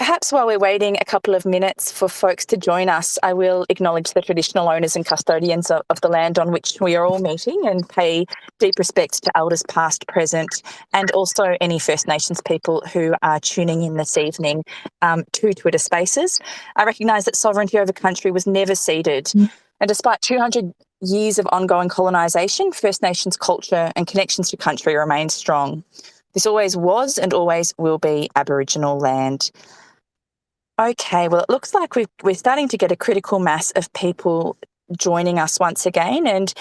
Perhaps while we're waiting a couple of minutes for folks to join us, I will acknowledge the traditional owners and custodians of the land on which we are all meeting and pay deep respects to elders past, present, and also any First Nations people who are tuning in this evening to Twitter Spaces. I recognise that sovereignty over country was never ceded, and despite 200 years of ongoing colonisation, First Nations culture and connections to country remain strong. This always was and always will be Aboriginal land. Okay, well, it looks like we're starting to get a critical mass of people joining us once again. And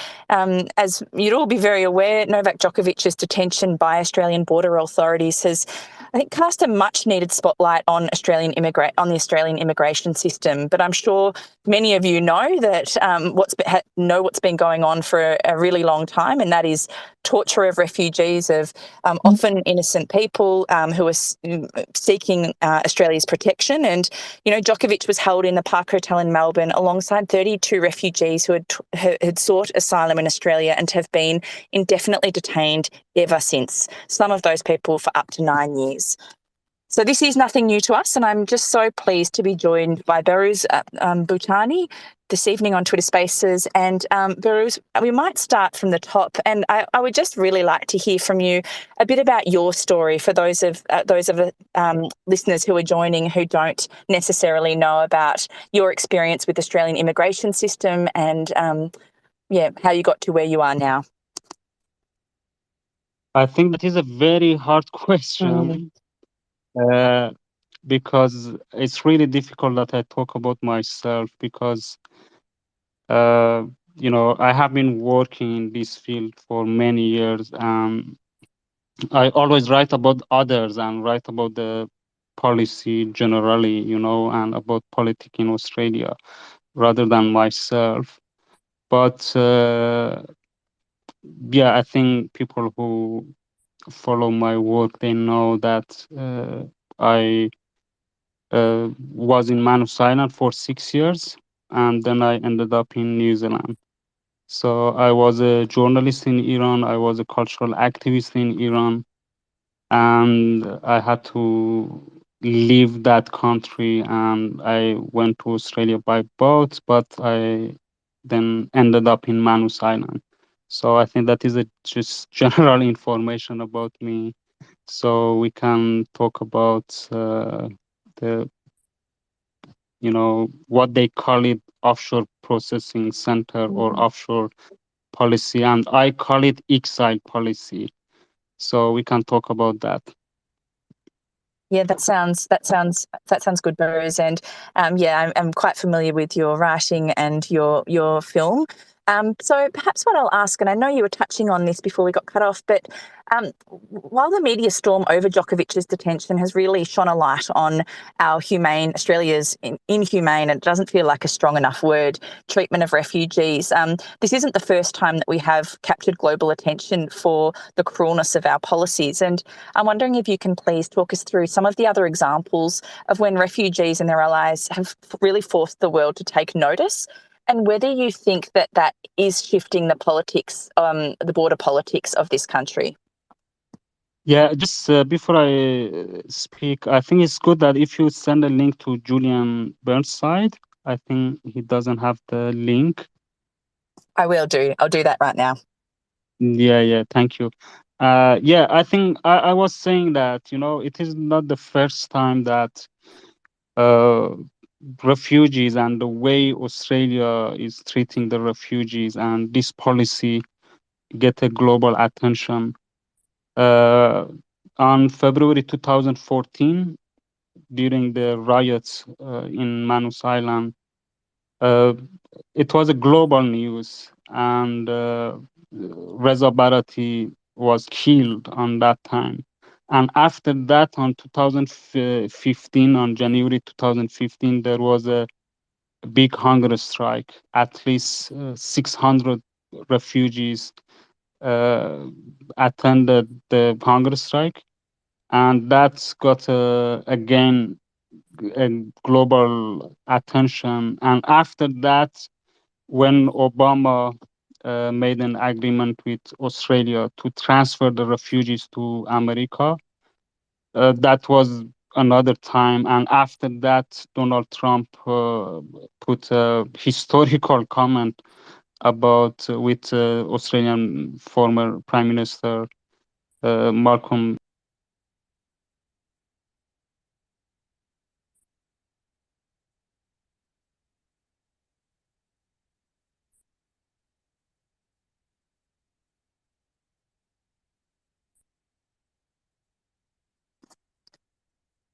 as you'd all be very aware, Novak Djokovic's detention by Australian border authorities has, I think, cast a much-needed spotlight on the Australian immigration system. But I'm sure many of you know that what's been going on for a really long time, and that is torture of refugees, of often innocent people who are seeking Australia's protection. And, Djokovic was held in the Park Hotel in Melbourne alongside 32 refugees who had sought asylum in Australia and have been indefinitely detained ever since, some of those people for up to 9 years. So this is nothing new to us, and I'm just so pleased to be joined by Behrouz Boochani this evening on Twitter Spaces. And Behrouz, we might start from the top, and I would just really like to hear from you a bit about your story for those of listeners who are joining who don't necessarily know about your experience with the Australian immigration system and how you got to where you are now. I think that is a very hard question. Because it's really difficult that I talk about myself because, I have been working in this field for many years. I always write about others and write about the policy generally, and about politics in Australia rather than myself. But I think people who follow my work, they know that I was in Manus Island for 6 years, and then I ended up in New Zealand. So I was a journalist in Iran, I was a cultural activist in Iran, and I had to leave that country, and I went to Australia by boat, but I then ended up in Manus Island. So I think that is just general information about me. So we can talk about the what they call it offshore processing center or offshore policy, and I call it exile policy. So we can talk about that. Yeah, that sounds good, Behrouz. And I'm quite familiar with your writing and your film. So perhaps what I'll ask, and I know you were touching on this before we got cut off, but while the media storm over Djokovic's detention has really shone a light on our Australia's inhumane, and it doesn't feel like a strong enough word, treatment of refugees, this isn't the first time that we have captured global attention for the cruelness of our policies. And I'm wondering if you can please talk us through some of the other examples of when refugees and their allies have really forced the world to take notice, and whether you think that is shifting the politics, the border politics of this country. Yeah, just before I speak, I think it's good that if you send a link to Julian Burnside, I think he doesn't have the link. I will do. I'll do that right now. Yeah, thank you. I think I was saying that, it is not the first time that refugees and the way Australia is treating the refugees and this policy get a global attention. On February 2014, during the riots in Manus Island, it was a global news, and Reza Barati was killed on that time. And after that, on 2015, on January 2015, there was a big hunger strike. At least 600 refugees attended the hunger strike, and that's got again a global attention. And after that, when Obama made an agreement with Australia to transfer the refugees to America, that was another time. And after that, Donald Trump put a historical comment about with Australian former Prime Minister Malcolm.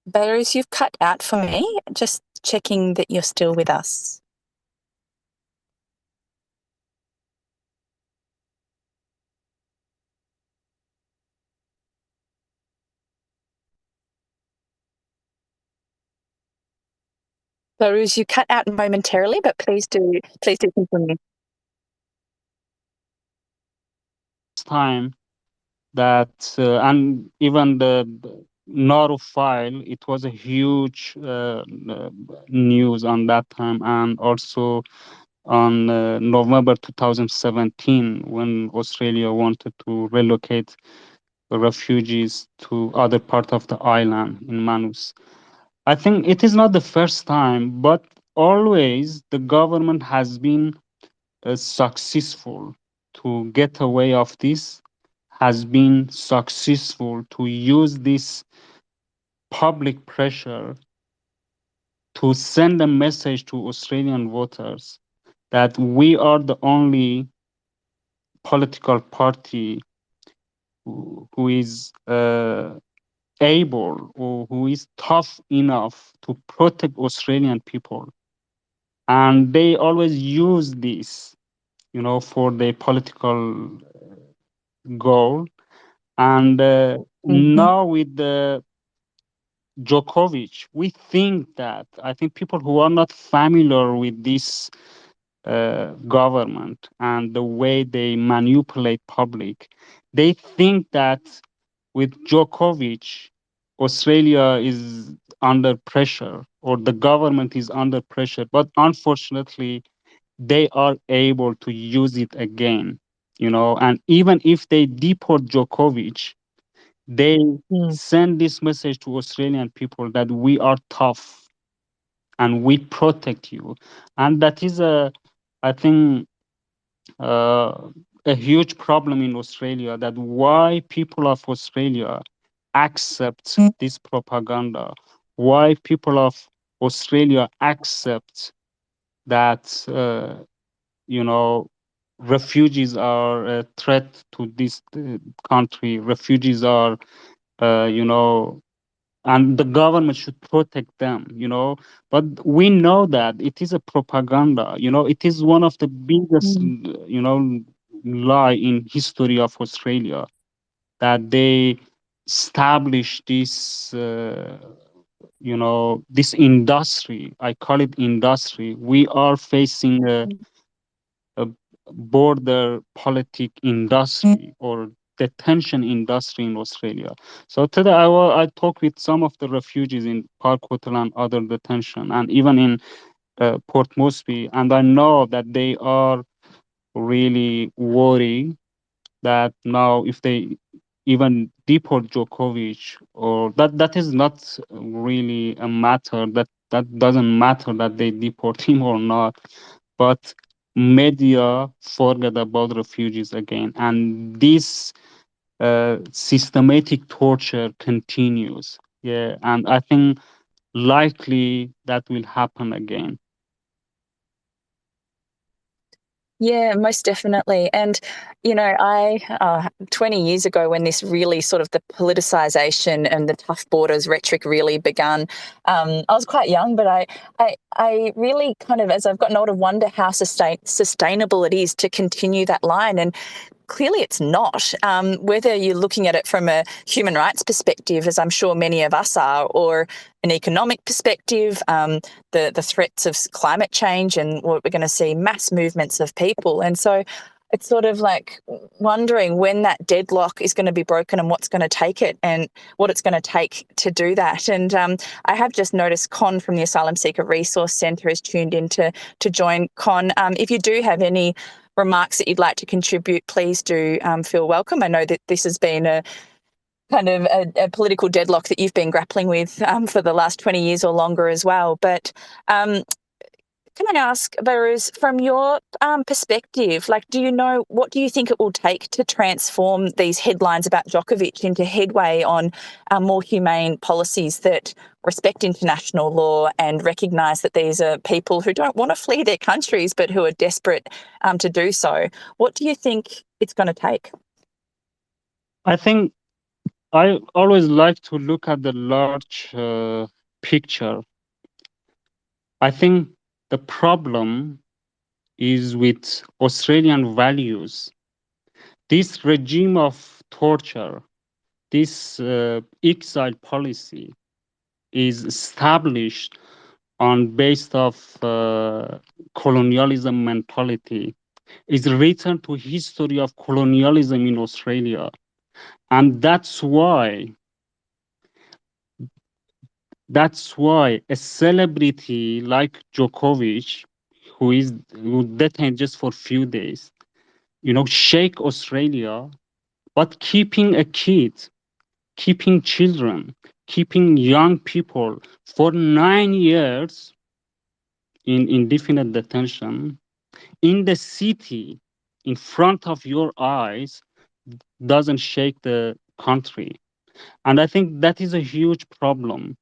Behrouz, you've cut out for me. Just checking that you're still with us. Behrouz, you cut out momentarily, but please do continue. Time that and even the Nauru file, it was a huge news on that time, and also on November 2017 when Australia wanted to relocate the refugees to other part of the island in Manus. I think it is not the first time, but always the government has been successful to get away of this, has been successful to use this public pressure to send a message to Australian voters that we are the only political party who is able or who is tough enough to protect Australian people. And they always use this, for their political goal. And now with the Djokovic, we think that I think people who are not familiar with this government and the way they manipulate public, they think that with Djokovic, Australia is under pressure or the government is under pressure. But unfortunately, they are able to use it again, and even if they deport Djokovic, they send this message to Australian people that we are tough and we protect you. And that is I think, uh, a huge problem in Australia, that why people of Australia accept this propaganda, why people of Australia accept that, refugees are a threat to this country, refugees are, you know, and the government should protect them, but we know that it is a propaganda, it is one of the biggest lie in history of Australia, that they established this this industry. I call it industry. We are facing a border politic industry or detention industry in Australia. So today I talked with some of the refugees in Park Hotel and other detention, and even in Port Moresby, and I know that they are really worried that now if they even deport Djokovic, or that is not really a matter, that doesn't matter that they deport him or not, but media forget about refugees again, and this systematic torture continues. Yeah, and I think likely that will happen again. Yeah, most definitely. And, 20 years ago, when this really sort of the politicization and the tough borders rhetoric really begun, I was quite young, but I really kind of, as I've gotten older, wonder how sustainable it is to continue that line. And clearly it's not. Whether you're looking at it from a human rights perspective, as I'm sure many of us are, or an economic perspective, the threats of climate change and what we're going to see mass movements of people. And so it's sort of like wondering when that deadlock is going to be broken and what's going to take it and what it's going to take to do that. And I have just noticed Con from the Asylum Seeker Resource Centre has tuned in to join. Con, if you do have any remarks that you'd like to contribute, please do feel welcome. I know that this has been kind of a political deadlock that you've been grappling with for the last 20 years or longer as well. But can I ask, Behrouz, from your perspective, like, what do you think it will take to transform these headlines about Djokovic into headway on more humane policies that respect international law and recognise that these are people who don't want to flee their countries but who are desperate to do so? What do you think it's going to take? I think I always like to look at the large picture. I think the problem is with Australian values. This regime of torture, this exile policy is established on based of colonialism mentality. It's written to history of colonialism in Australia. And that's why a celebrity like Djokovic, who detained just for a few days, shake Australia, but keeping a kid, keeping children, keeping young people for 9 years in indefinite detention in the city in front of your eyes doesn't shake the country. And I think that is a huge problem.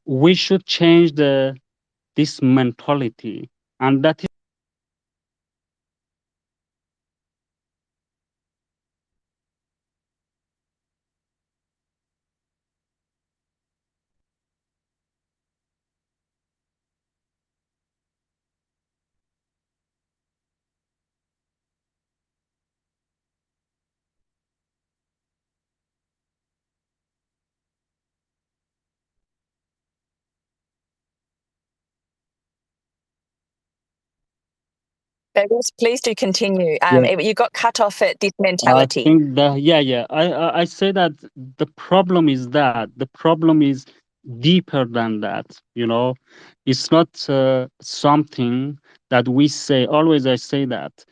We should change this mentality. And that is Behrouz, please do continue. yeah. You got cut off at this I mentality. think that yeah. I say that the problem is that the problem is deeper than that. It's not something that we say. Always I say that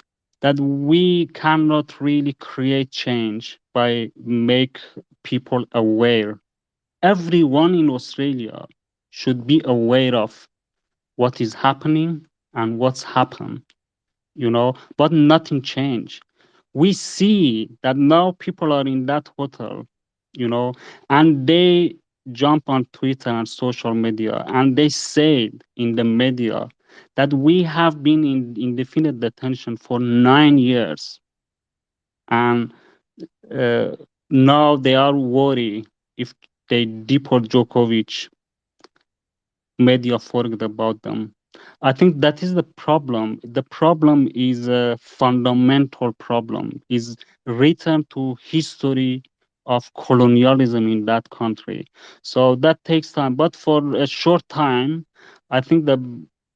we cannot really create change by make people aware. Everyone in Australia should be aware of what is happening and what's happened. But nothing changed. We see that now people are in that hotel, you know, and they jump on Twitter and social media and they say in the media that we have been in indefinite detention for 9 years. And uh, now they are worried if they deport Djokovic, media forget about them. I think that is the problem. The problem is a fundamental problem, is return to history of colonialism in that country. So that takes time. But for a short time, I think that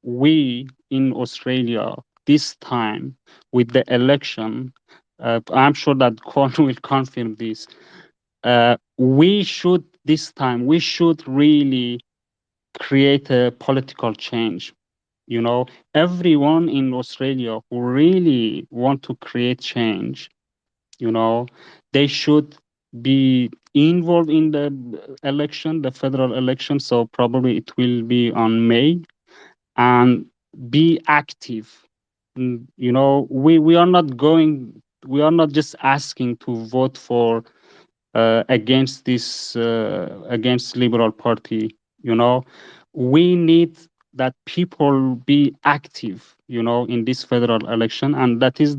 we in Australia, this time with the election, I'm sure that Corn will confirm this. We should really create a political change. Everyone in Australia who really want to create change, you know, they should be involved in the election, the federal election. So probably it will be on May, and be active. We are not just asking to vote for against Liberal Party. You know, we need that people be active. In this federal election, and that is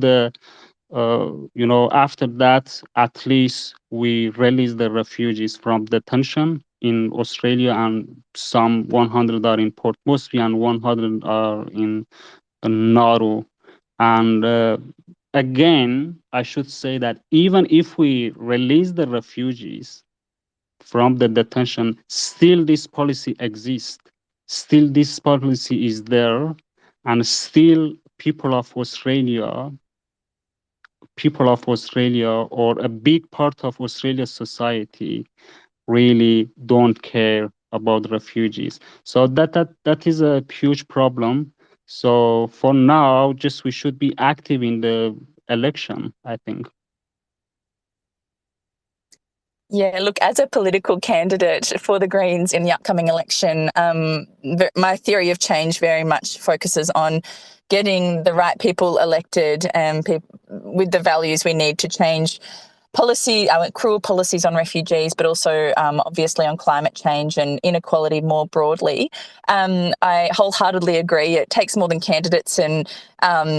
after that, at least we release the refugees from detention in Australia, and some 100 are in Port Moresby and 100 are in Nauru. And again, I should say that even if we release the refugees from the detention, still this policy exists. Still this policy is there, and still people of Australia or a big part of Australia's society really don't care about refugees. So that is a huge problem. So for now, just we should be active in the election, I think. Yeah, look, as a political candidate for the Greens in the upcoming election, my theory of change very much focuses on getting the right people elected and with the values we need to change policy, cruel policies on refugees, but also obviously on climate change and inequality more broadly. I wholeheartedly agree. It takes more than candidates and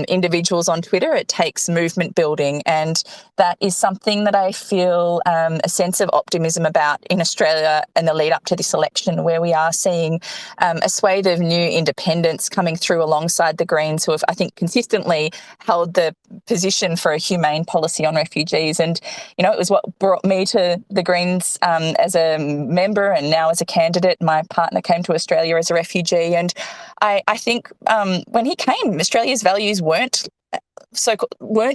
individuals on Twitter. It takes movement building, and that is something that I feel a sense of optimism about in Australia in the lead up to this election, where we are seeing a swathe of new independents coming through alongside the Greens, who have, I think, consistently held the position for a humane policy on refugees. And you know, it was what brought me to the Greens as a member and now as a candidate. My partner came to Australia as a refugee, and I think when he came, Australia's values weren't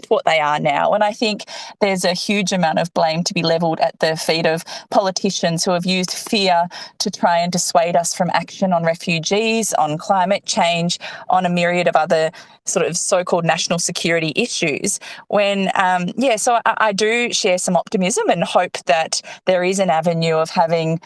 what they are now. And I think there's a huge amount of blame to be levelled at the feet of politicians who have used fear to try and dissuade us from action on refugees, on climate change, on a myriad of other sort of so-called national security issues. So I do share some optimism and hope that there is an avenue of having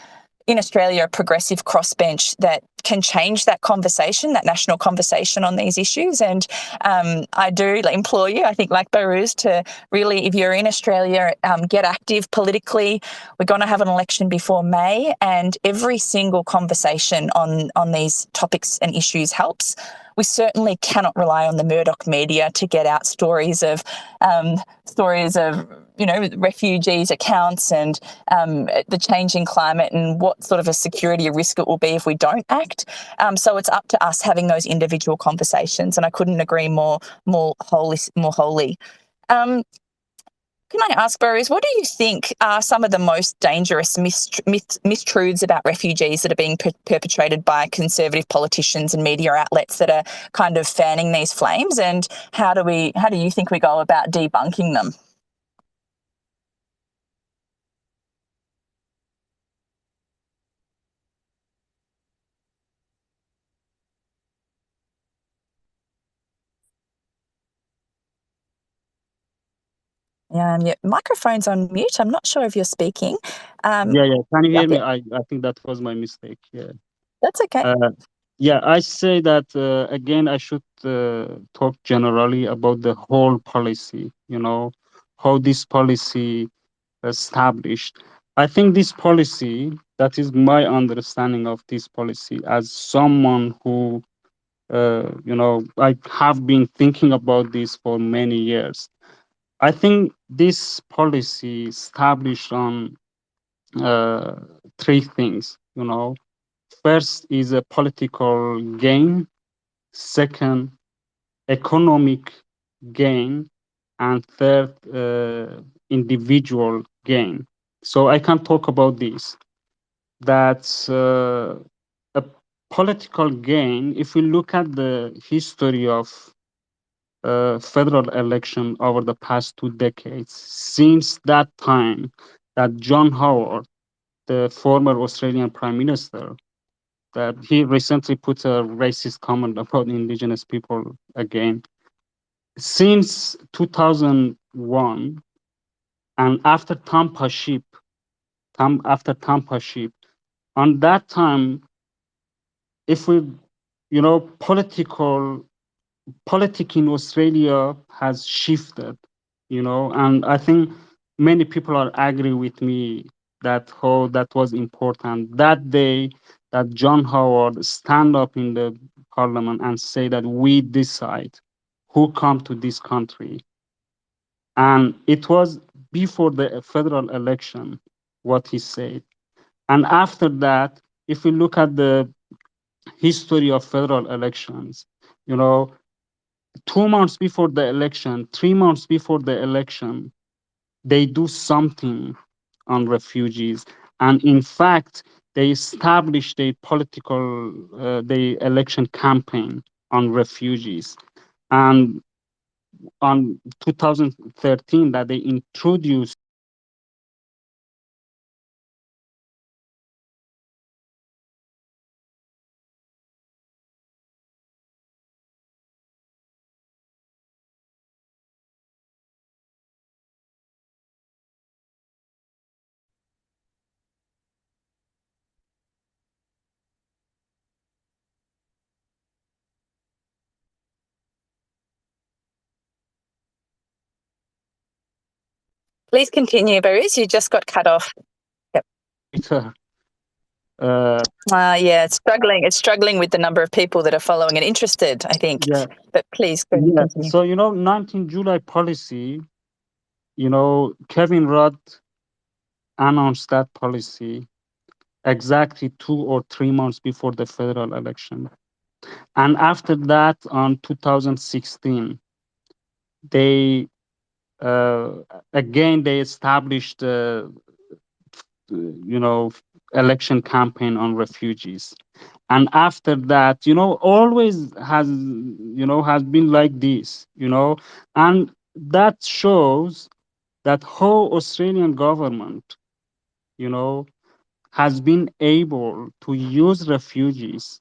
in Australia a progressive crossbench that can change that conversation, that national conversation on these issues. And I do implore you, I think, like Behrouz, to really, if you're in Australia, get active politically. We're going to have an election before May, and every single conversation on these topics and issues helps. We certainly cannot rely on the Murdoch media to get out stories of refugees' accounts and the changing climate and what sort of a security risk it will be if we don't act. So it's up to us having those individual conversations, and I couldn't agree more wholly. Can I ask, Behrouz, what do you think are some of the most dangerous mistruths about refugees that are being perpetrated by conservative politicians and media outlets that are kind of fanning these flames? And how do you think we go about debunking them? Your microphone's on mute. I'm not sure if you're speaking. Yeah. Can you hear me? Okay. I think that was my mistake. Yeah. That's okay. I say that again. I should talk generally about the whole policy. You know, how this policy established. I think this policy. That is my understanding of this policy as someone who, I have been thinking about this for many years. I think this policy established on uh, three things. First is a political gain. Second, economic gain. And third, individual gain. So I can talk about this. That's a political gain. If we look at the history of federal election over the past 2 decades, since that time that John Howard, the former Australian Prime Minister, that he recently put a racist comment about indigenous people again. Since 2001 and after Tampa ship, on that time, if we, politic in Australia has shifted, and I think many people are agree with me that how that was important that day that John Howard stand up in the parliament and say that we decide who come to this country, and it was before the federal election what he said. And after that, if we look at the history of federal elections, you know 2 months before the election, 3 months before the election, they do something on refugees. And in fact, they established the election campaign on refugees. And on 2013, that they introduced Please continue, Behrouz. You just got cut off. Yep. Yeah, it's struggling. It's struggling with the number of people that are following and interested, I think. Yeah. But please go ahead and continue. So, 19 July policy, Kevin Rudd announced that policy exactly 2 or 3 months before the federal election. And after that, on 2016, they again they established election campaign on refugees. And after that, always has been like this, and that shows that how Australian government, has been able to use refugees,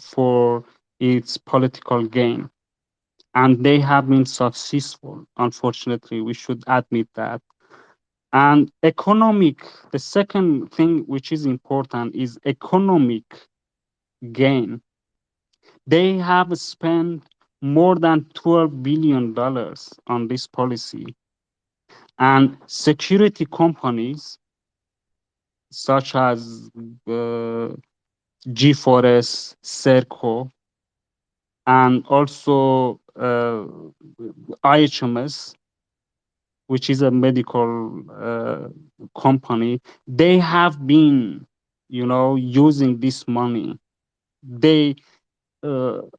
for its political gain. And they have been successful. Unfortunately, we should admit that. And the second thing which is important is economic gain. They have spent more than $12 billion on this policy. And security companies such as G4S, Serco, and also IHMS, which is a medical company, they have been, using this money. They, the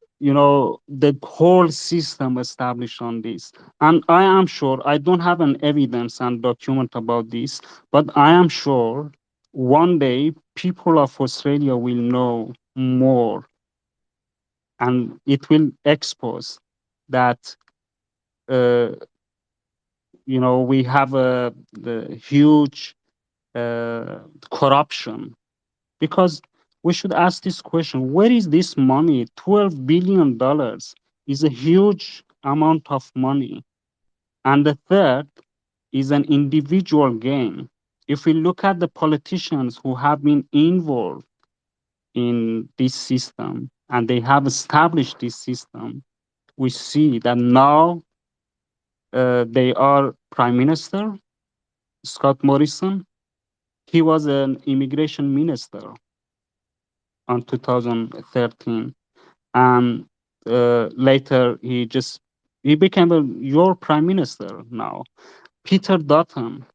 whole system established on this. And I am sure, I don't have an evidence and document about this, but I am sure one day people of Australia will know more, and it will expose that we have the huge corruption. Because we should ask this question: where is this money? $12 billion is a huge amount of money. And the third is an individual gain. If we look at the politicians who have been involved in this system and they have established this system, we see that now they are Prime Minister Scott Morrison. He was an immigration minister on 2013, and later he became your prime minister now. Peter Dutton,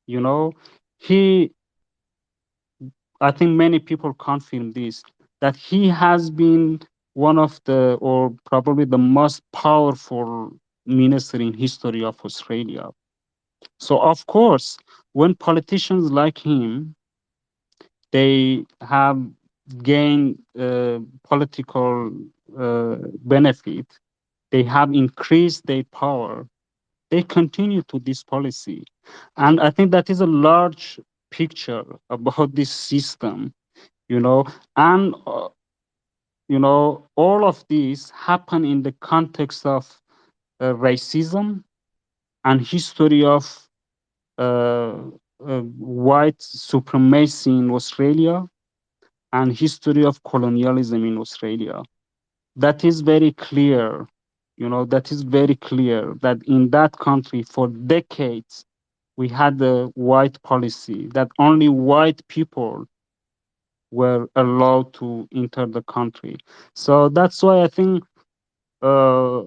you know, he I think many people confirm this, that he has been one of the, or probably the most powerful minister in history of Australia. So of course, when politicians like him, they have gained political benefit, they have increased their power, they continue to this policy. And I think that is a large picture about this system, you know, and all of these happen in the context of racism and history of white supremacy in Australia and history of colonialism in Australia. That is very clear, that is very clear that in that country for decades we had the white policy that only white people were allowed to enter the country. So that's why I think uh,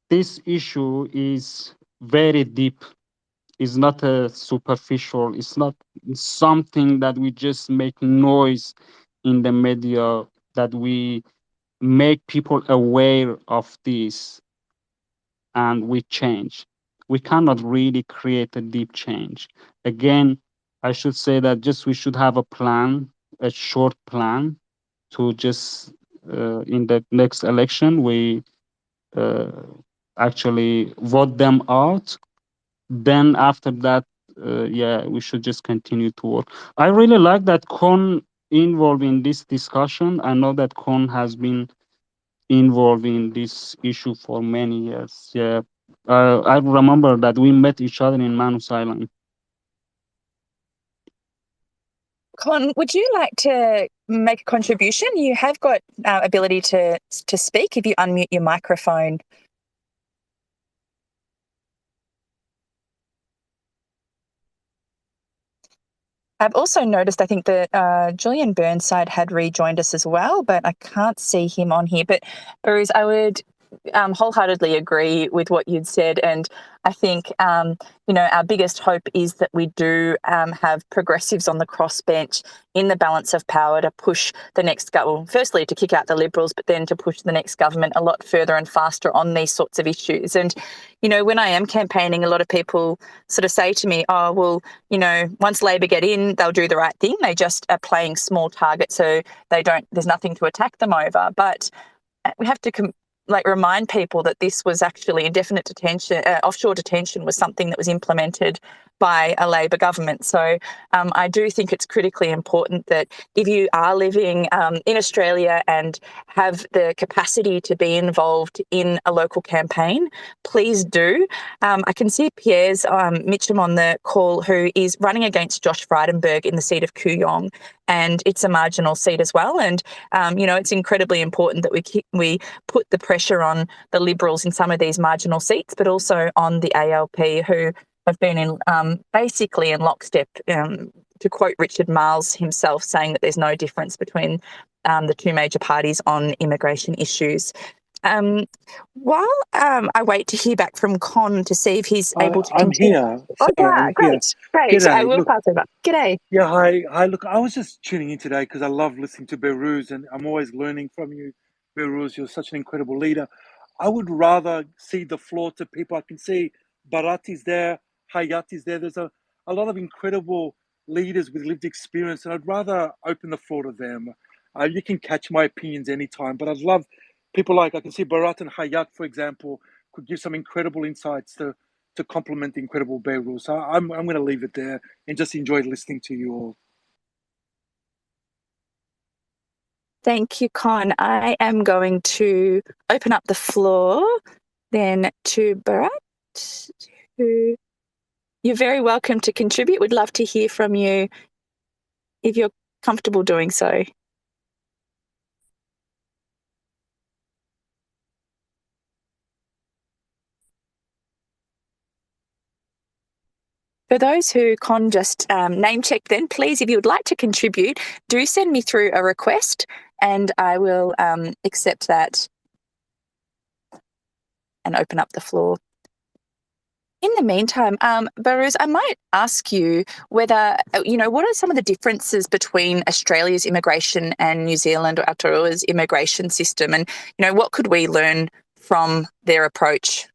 this issue is very deep. It's not a superficial. It's not something that we just make noise in the media, that we make people aware of this and we change. We cannot really create a deep change. Again, I should say that just we should have a plan, a short plan, to just in the next election we uh, actually vote them out. Then after that, yeah, we should just continue to work. I really like that Kon involved in this discussion. I know that Kon has been involved in this issue for many years. Yeah, I remember that we met each other in Manus Island. Con, would you like to make a contribution? You have got ability to speak if you unmute your microphone. I've also noticed, I think that Julian Burnside had rejoined us as well, but I can't see him on here. But Behrouz, I would wholeheartedly agree with what you'd said. And I think, our biggest hope is that we do have progressives on the crossbench in the balance of power to push the next government, firstly to kick out the Liberals, but then to push the next government a lot further and faster on these sorts of issues. And, when I am campaigning, a lot of people sort of say to me, oh, well, once Labor get in, they'll do the right thing. They just are playing small target, so there's nothing to attack them over. But we have to remind people that this was actually indefinite detention, offshore detention was something that was implemented by a Labor government. So I do think it's critically important that if you are living in Australia and have the capacity to be involved in a local campaign, please do. I can see Pierre's Mitchum on the call, who is running against Josh Frydenberg in the seat of Kooyong, and it's a marginal seat as well. And, it's incredibly important that we put the pressure on the Liberals in some of these marginal seats, but also on the ALP, who have been in basically in lockstep, to quote Richard Marles himself, saying that there's no difference between the two major parties on immigration issues. While I wait to hear back from Con to see if he's able to continue. I'm here. Oh, Sorry, yeah, I'm great. here. Great. I G'day. will Look, pass over. G'day. yeah, hi. Look, I was just tuning in today because I love listening to Behrouz, and I'm always learning from you, Behrouz. You're such an incredible leader. I would rather cede the floor to people. I can see Barati's there, Hayati's there. There's a lot of incredible leaders with lived experience, and I'd rather open the floor to them. You can catch my opinions anytime, but I'd love people like, I can see Barat and Hayat, for example, could give some incredible insights to complement the incredible Behrouz. So I'm going to leave it there and just enjoy listening to you all. Thank you, Con. I am going to open up the floor then to Bharat. You're very welcome to contribute. We'd love to hear from you if you're comfortable doing so. For those who Con just name checked, then please, if you would like to contribute, do send me through a request and I will accept that and open up the floor. In the meantime, Behrouz, I might ask you whether, what are some of the differences between Australia's immigration and New Zealand or Aotearoa's immigration system? And, what could we learn from their approach?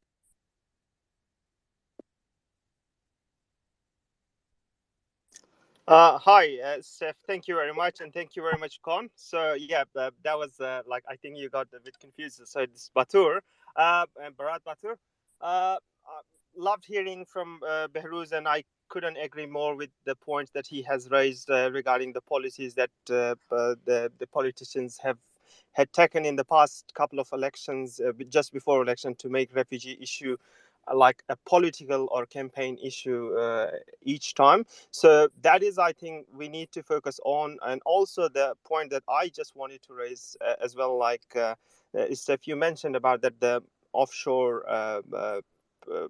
Hi, Seth. Thank you very much, and thank you very much, Con. So yeah, that was I think you got a bit confused. So it's Batur, and Bharat Batur. Loved hearing from Behrouz, and I couldn't agree more with the points that he has raised regarding the policies that the politicians had taken in the past couple of elections, just before election, to make refugee issue like a political or campaign issue each time. So that is, I think, we need to focus on. And also the point that I just wanted to raise as well, Steph, you mentioned about that the offshore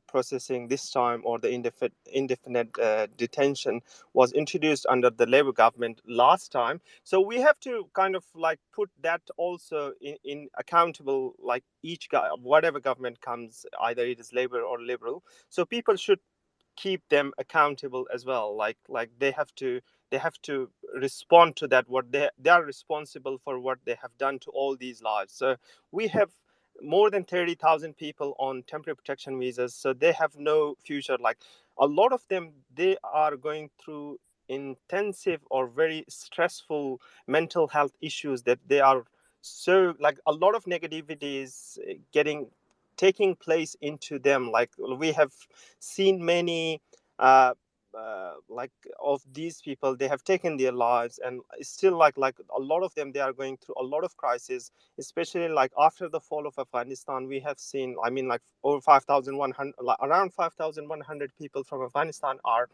processing this time, or the indefinite detention, was introduced under the Labour government last time. So we have to kind of put that also in accountable, like each whatever government comes, either it is Labour or Liberal. So people should keep them accountable as well. Like they have to respond to that, what they are responsible for, what they have done to all these lives. So we have more than 30,000 people on temporary protection visas, so they have no future. Like a lot of them, they are going through intensive or very stressful mental health issues, that they are so, like, a lot of negativity is taking place into them. Like we have seen many of these people, they have taken their lives, and still like a lot of them, they are going through a lot of crisis, especially like after the fall of Afghanistan. We have seen, over 5,100, around 5,100 people from Afghanistan are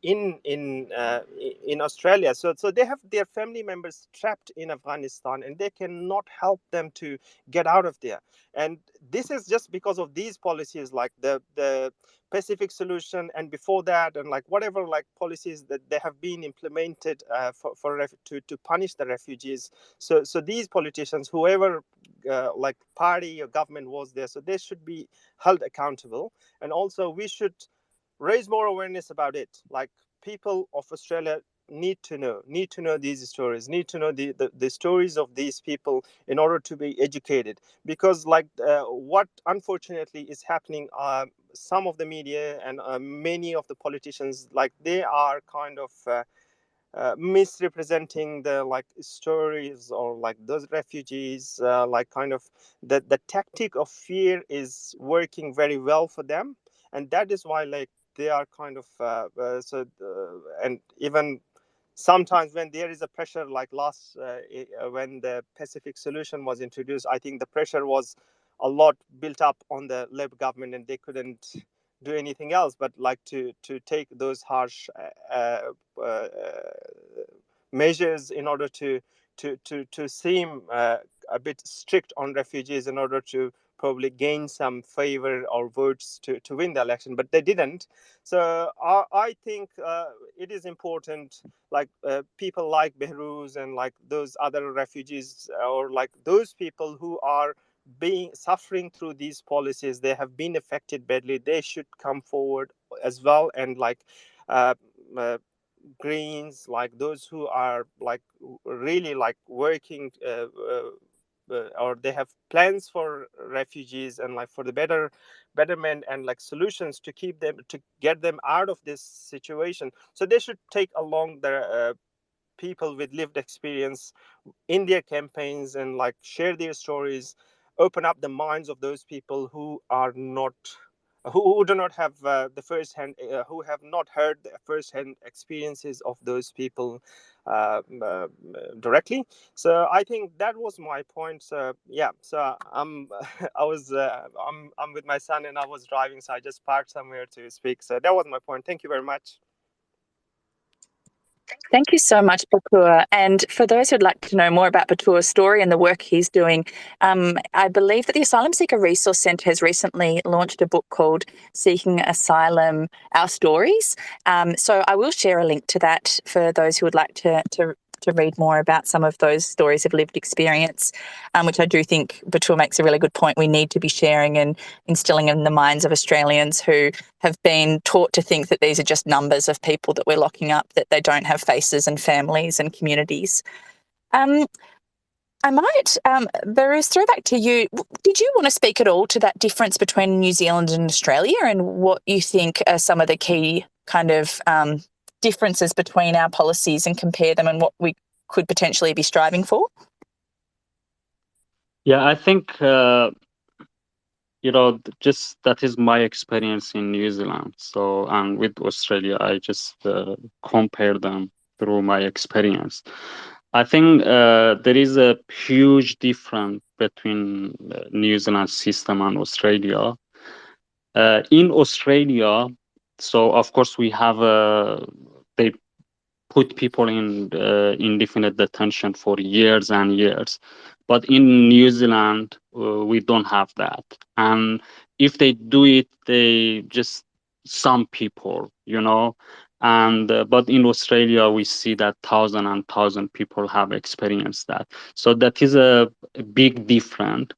in Australia. So they have their family members trapped in Afghanistan, and they cannot help them to get out of there. And this is just because of these policies, like the Pacific solution, and before that, and like whatever like policies that they have been implemented to punish the refugees. So these politicians, whoever like party or government was there, so they should be held accountable. And also we should raise more awareness about it. Like people of Australia need to know these stories, need to know the stories of these people in order to be educated. Because like what unfortunately is happening, some of the media and many of the politicians, like they are kind of misrepresenting the like stories or like those refugees, like kind of the tactic of fear is working very well for them. And that is why like they are kind of and even sometimes when there is a pressure, like last when the Pacific solution was introduced, I think the pressure was a lot built up on the Labour government, and they couldn't do anything else but like to take those harsh measures in order to seem a bit strict on refugees, in order to probably gain some favor or votes to win the election, but they didn't. So I think it is important, like people like Behrouz and like those other refugees, or like those people who are being suffering through these policies, they have been affected badly, they should come forward as well. And like uh, uh, Greens, like those who are like really like working or they have plans for refugees and like for the betterment and like solutions to keep them, to get them out of this situation. So they should take along the people with lived experience in their campaigns and like share their stories, open up the minds of those people who are not, who do not have the first hand, who have not heard the first hand experiences of those people directly. So I think that was my point. So yeah, so I'm I'm with my son and I was driving, so I just parked somewhere to speak. So that was my point. Thank you very much. Thank you so much, Papua. And for those who'd like to know more about Patua's story and the work he's doing, I believe that the Asylum Seeker Resource Centre has recently launched a book called Seeking Asylum, Our Stories. So I will share a link to that for those who would like to read more about some of those stories of lived experience, which I do think Batua makes a really good point. We need to be sharing and instilling in the minds of Australians who have been taught to think that these are just numbers of people that we're locking up, that they don't have faces and families and communities. I might, Behrouz, throw back to you. Did you want to speak at all to that difference between New Zealand and Australia, and what you think are some of the key kind of differences between our policies, and compare them and what we could potentially be striving for? Yeah, I think, just that is my experience in New Zealand. So, and with Australia, I just compare them through my experience. I think there is a huge difference between New Zealand system and Australia. In Australia, so of course we have they put people in indefinite detention for years and years, but in New Zealand we don't have that. And if they do it, they just some people, and but in Australia we see that thousand people have experienced that. So that is a big difference.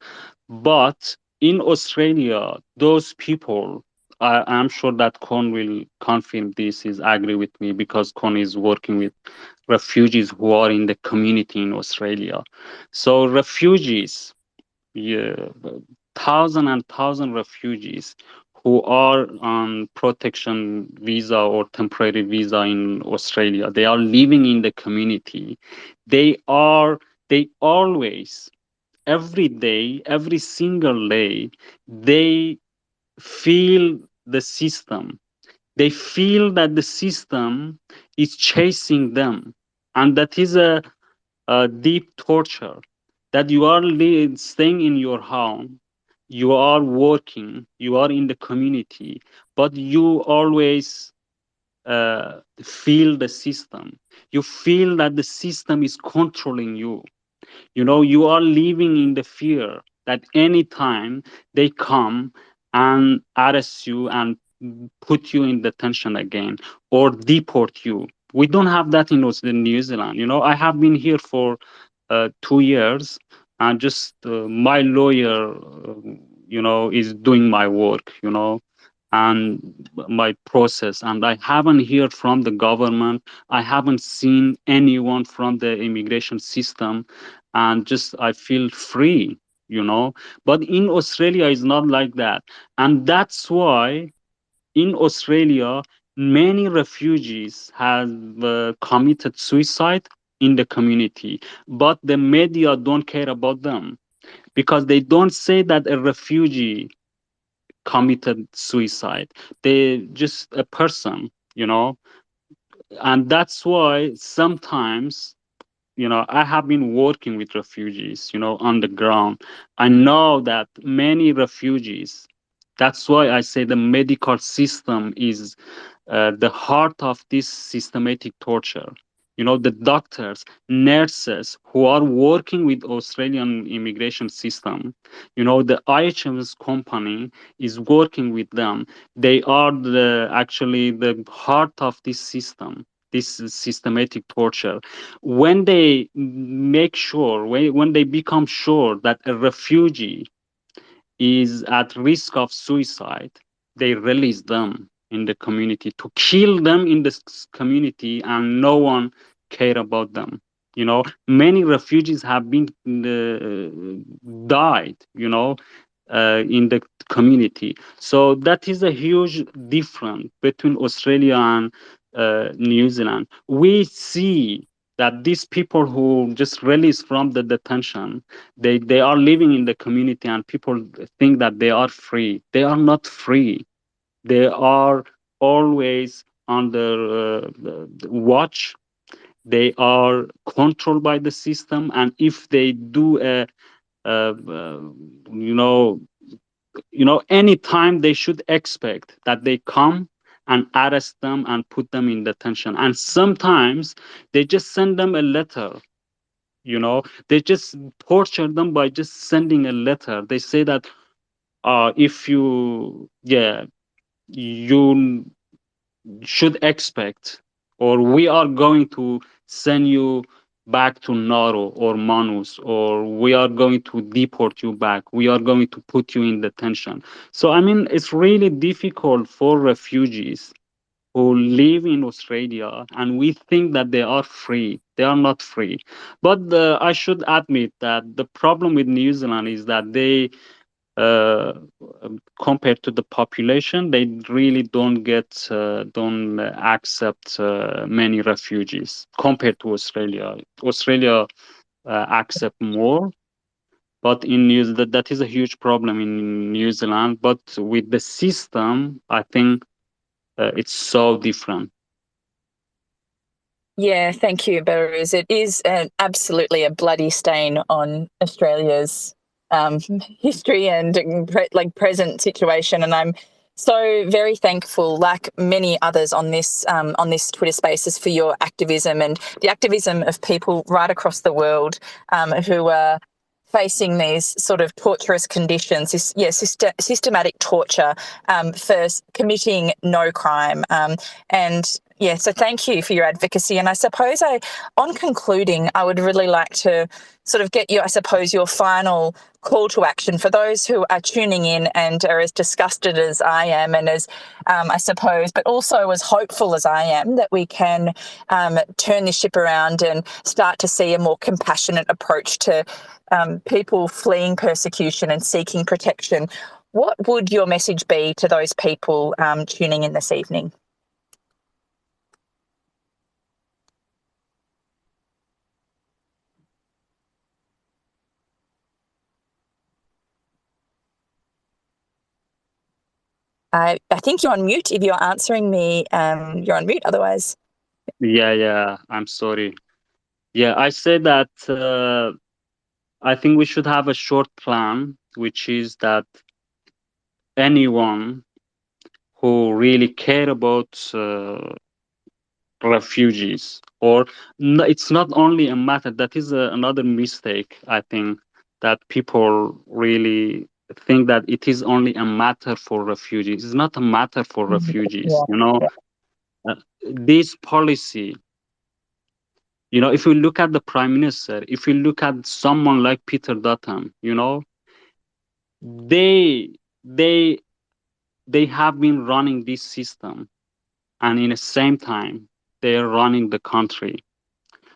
But in Australia, those people, I'm sure that Kon will confirm this, is agree with me, because Kon is working with refugees who are in the community in Australia. So refugees, yeah, thousand refugees who are on protection visa or temporary visa in Australia, they are living in the community. They always, every day, every single day, they feel the system. They feel that the system is chasing them. And that is a deep torture, that you are staying in your home, you are working, you are in the community, but you always feel the system. You feel that the system is controlling you. You are living in the fear that anytime they come and arrest you and put you in detention again or deport you. We don't have that in New Zealand. I have been here for 2 years, and just my lawyer, is doing my work, and my process, and I haven't heard from the government. I haven't seen anyone from the immigration system, and just I feel free. But in Australia it's not like that, and that's why in Australia many refugees have committed suicide in the community, but the media don't care about them because they don't say that a refugee committed suicide. They just a person, and that's why sometimes, I have been working with refugees, on the ground. I know that many refugees, that's why I say the medical system is the heart of this systematic torture. The doctors, nurses who are working with Australian immigration system, the IHMS company is working with them. They are actually the heart of this system, this systematic torture. When they make sure, when they become sure that a refugee is at risk of suicide, they release them in the community to kill them in the community, and no one care about them. Many refugees have been died, in the community. So that is a huge difference between Australia and New Zealand. We see that these people who just released from the detention, they are living in the community, and people think that they are free. They are not free. They are always under watch. They are controlled by the system, and if they do uh, uh, you know anytime, they should expect that they come and arrest them and put them in detention. And sometimes they just send them a letter. They just torture them by just sending a letter. They say that if you should expect, or we are going to send you back to Naro or Manus, or we are going to deport you back. We are going to put you in detention. So, I mean, it's really difficult for refugees who live in Australia, and we think that they are free. They are not free. But I should admit that the problem with New Zealand is that they, uh, compared to the population, they really don't accept many refugees compared to Australia. Australia accept more, but in New Zealand, that is a huge problem in New Zealand. But with the system, I think it's so different. Yeah, thank you, Behrouz. It is absolutely a bloody stain on Australia's history and present situation, and I'm so very thankful, like many others on this Twitter Spaces, for your activism and the activism of people right across the world who are facing these sort of torturous conditions, systematic torture for committing no crime. So thank you for your advocacy. And I suppose on concluding, I would really like to sort of get your final call to action for those who are tuning in and are as disgusted as I am, and as I suppose, but also as hopeful as I am, that we can turn this ship around and start to see a more compassionate approach to people fleeing persecution and seeking protection. What would your message be to those people tuning in this evening? I think you're on mute. If you're answering me, you're on mute. Otherwise, Yeah, I'm sorry. Yeah, I said that I think we should have a short plan, which is that anyone who really care about refugees, or it's not only a matter that is another mistake. I think that people really think that it is only a matter for refugees. It's not a matter for refugees. This policy, if you look at the prime minister, if you look at someone like Peter Dutton, they they they have been running this system, and in the same time they are running the country.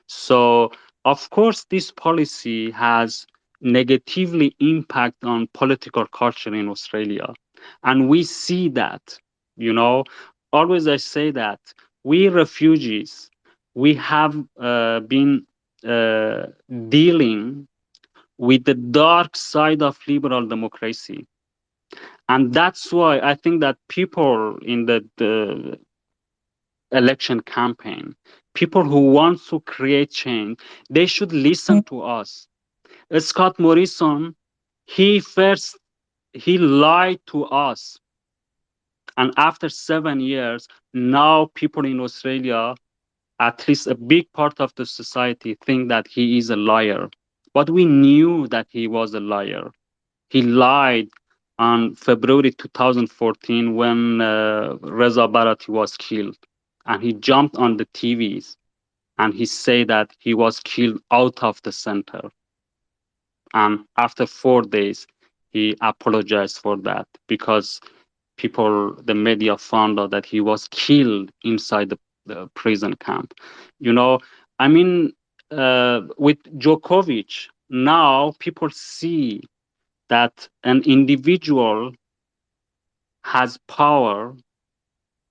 So of course this policy has negatively impact on political culture in Australia, and we see that. you know Always I say that we refugees, we have been uh, dealing with the dark side of liberal democracy. And that's why I think that people in the election campaign, people who want to create change, they should listen to us. Scott Morrison, he lied to us. And after 7 years, now people in Australia, at least a big part of the society, think that he is a liar. But we knew that he was a liar. He lied on February 2014 when Reza Barati was killed. And he jumped on the TVs and he said that he was killed out of the center. And after 4 days, he apologized for that because the media found out that he was killed inside the prison camp. You know, I mean, with Djokovic, now people see that an individual has power,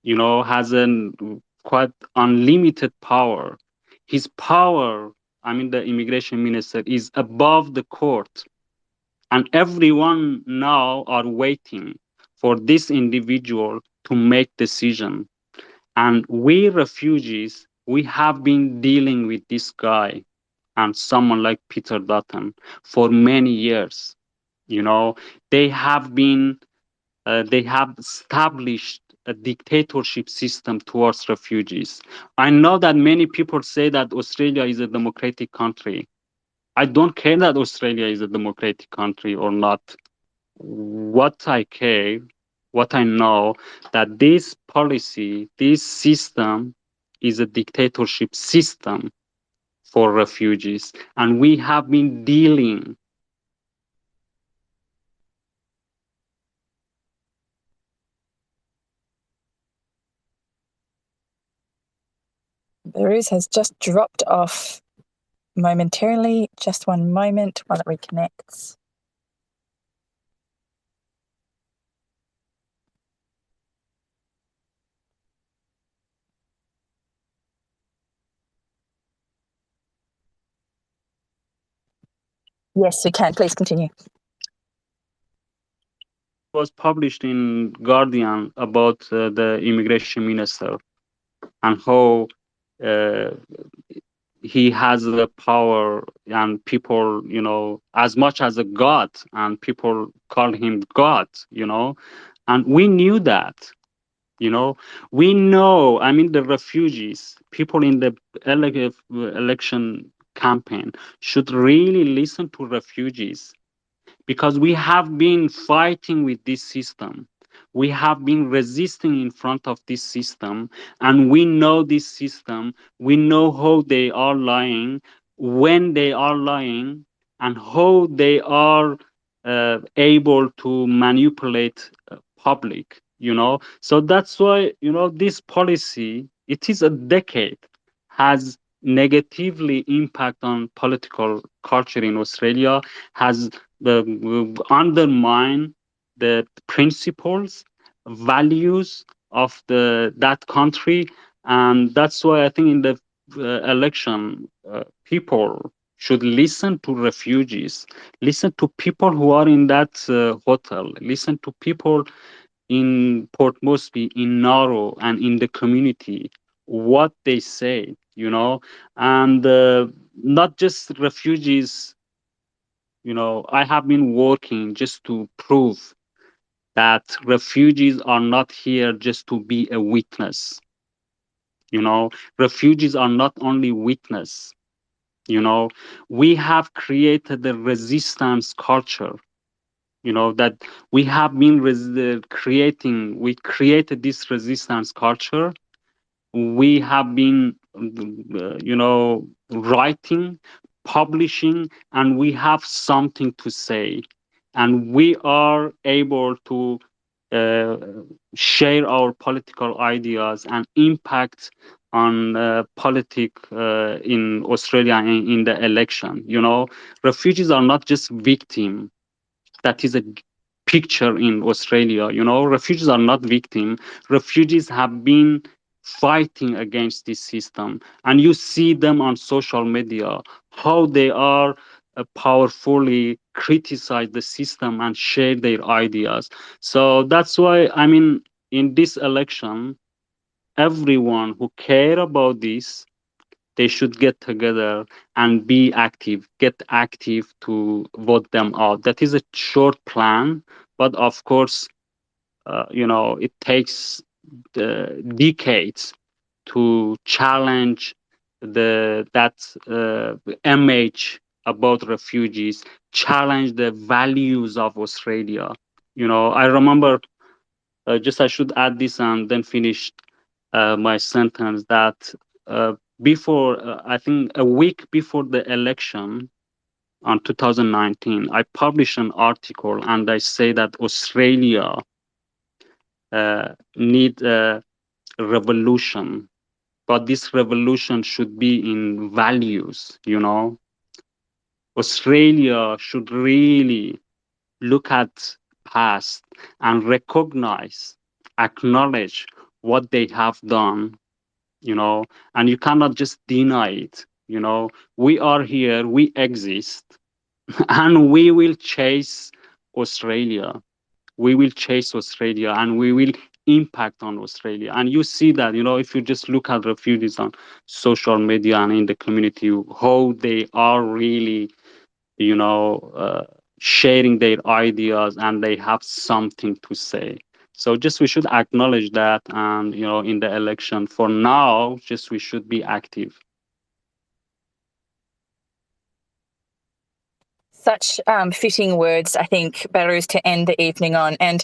has an quite unlimited power. His power, I mean, the immigration minister, is above the court. And everyone now are waiting for this individual to make decision. And we refugees, we have been dealing with this guy and someone like Peter Dutton for many years. You know, they have been they have established a dictatorship system towards refugees. I know that many people say that Australia is a democratic country. I don't care that Australia is a democratic country or not. What I care, what I know, that this policy, this system is a dictatorship system for refugees. And we have been dealing Behrouz has just dropped off momentarily. Just one moment while it reconnects. Yes, we can. Please continue. was published in Guardian about the immigration minister and how uh, he has the power, and people, as much as a god, and people call him god, and we knew that. We know, I mean, the refugees, people in the election campaign should really listen to refugees, because we have been fighting with this system. We have been resisting in front of this system, and we know this system. We know how they are lying, when they are lying, and how they are able to manipulate public. So that's why, this policy, it is a decade, has negatively impact on political culture in Australia, has undermine the principles, values of that country. And that's why I think in the election, people should listen to refugees, listen to people who are in that hotel, listen to people in Port Moresby, in Nauru, and in the community, what they say, and not just refugees. I have been working just to prove that refugees are not here just to be a witness. You know, refugees are not only witness. You know, we have created a resistance culture. You know that we have been creating. We created this resistance culture. We have been, writing, publishing, and we have something to say, and we are able to uh, share our political ideas and impact on politics in Australia in the election. You know, refugees are not just victim. That is a picture in Australia. You know, refugees are not victim. Refugees have been fighting against this system, and you see them on social media how they are powerfully criticize the system and share their ideas. So that's why, I mean, in this election, everyone who care about this, they should get together and be active, get active to vote them out. That is a short plan, but of course, it takes decades to challenge that image about refugees, challenge the values of Australia. You know, I remember, just I should add this and then finish my sentence, that before, I think a week before the election on 2019, I published an article and I say that Australia need a revolution, but this revolution should be in values. You know, Australia should really look at past and recognize, acknowledge what they have done, and you cannot just deny it. We are here, we exist, and we will chase Australia. We will chase Australia and we will impact on Australia. And you see that, if you just look at refugees on social media and in the community, how they are really, you know, uh, sharing their ideas and they have something to say. So just we should acknowledge that, and in the election for now, just we should be active. Such fitting words, I think, Behrouz, to end the evening on. And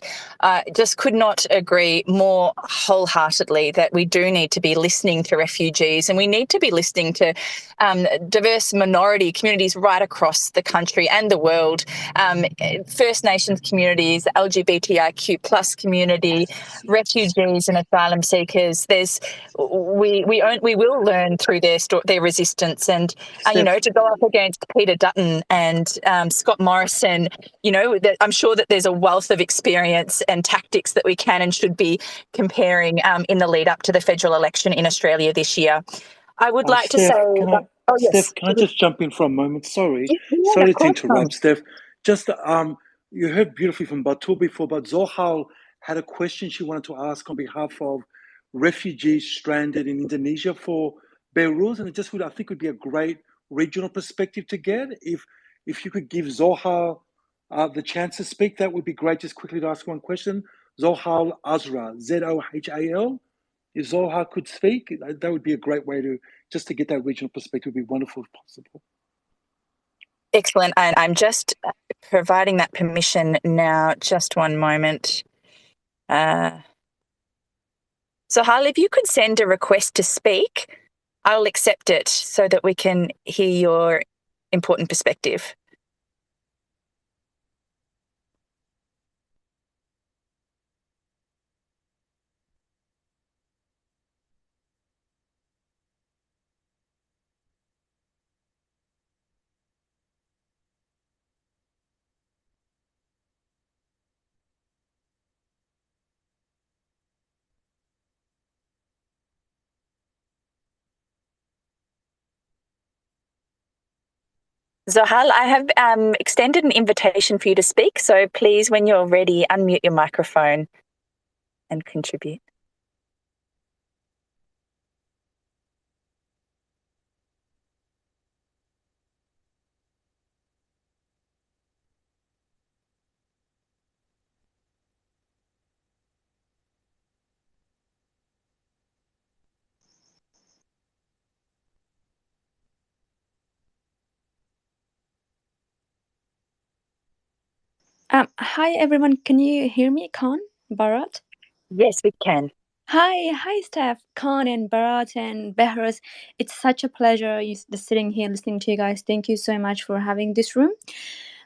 just could not agree more wholeheartedly that we do need to be listening to refugees, and we need to be listening to diverse minority communities right across the country and the world, First Nations communities, LGBTIQ plus community, refugees and asylum seekers. We will learn through their resistance, and to go up against Peter Dutton and Scott Morrison, that I'm sure that there's a wealth of experience and tactics that we can and should be comparing in the lead up to the federal election in Australia this year. I would like Steph, to say, yes, Steph, can I just jump in for a moment? Sorry, yeah, of sorry to course, interrupt, Steph. Just you heard beautifully from Batul before, but Zohal had a question she wanted to ask on behalf of refugees stranded in Indonesia for Behrouz, and I think would be a great regional perspective to get. If you could give Zohal the chance to speak, that would be great. Just quickly to ask one question. Zohal Azra, Zohal. If Zohar could speak, that would be a great way to get that regional perspective. Would be wonderful if possible. Excellent. And I'm just providing that permission now. Just one moment. Zohal, if you could send a request to speak, I'll accept it so that we can hear your important perspective. Zohal, I have extended an invitation for you to speak, so please, when you're ready, unmute your microphone and contribute. Hi everyone, can you hear me, Khan, Bharat? Yes, we can. Hi, Steph, Khan, and Bharat, and Behrouz. It's such a pleasure just sitting here listening to you guys. Thank you so much for having this room.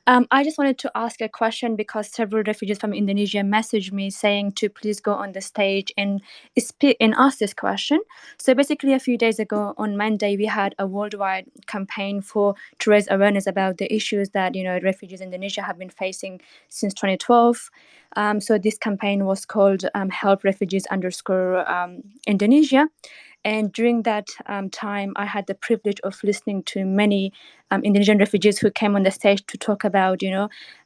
I just wanted to ask a question because several refugees from Indonesia messaged me saying to please go on the stage and speak and ask this question. So basically, a few days ago on Monday, we had a worldwide campaign to raise awareness about the issues that refugees in Indonesia have been facing since 2012. So this campaign was called Help Refugees Indonesia. And during that time, I had the privilege of listening to many Indonesian refugees who came on the stage to talk about,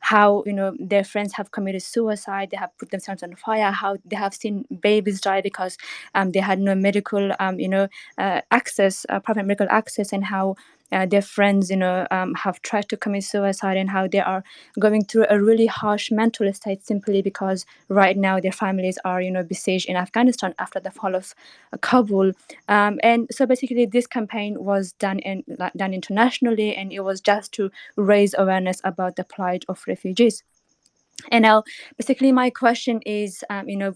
how, their friends have committed suicide, they have put themselves on fire, how they have seen babies die because they had no medical, access, private medical access, and how their friends, have tried to commit suicide, and how they are going through a really harsh mental state simply because right now their families are, besieged in Afghanistan after the fall of Kabul. And so basically, this campaign was done internationally, and it was just to raise awareness about the plight of refugees. And now, basically, my question is,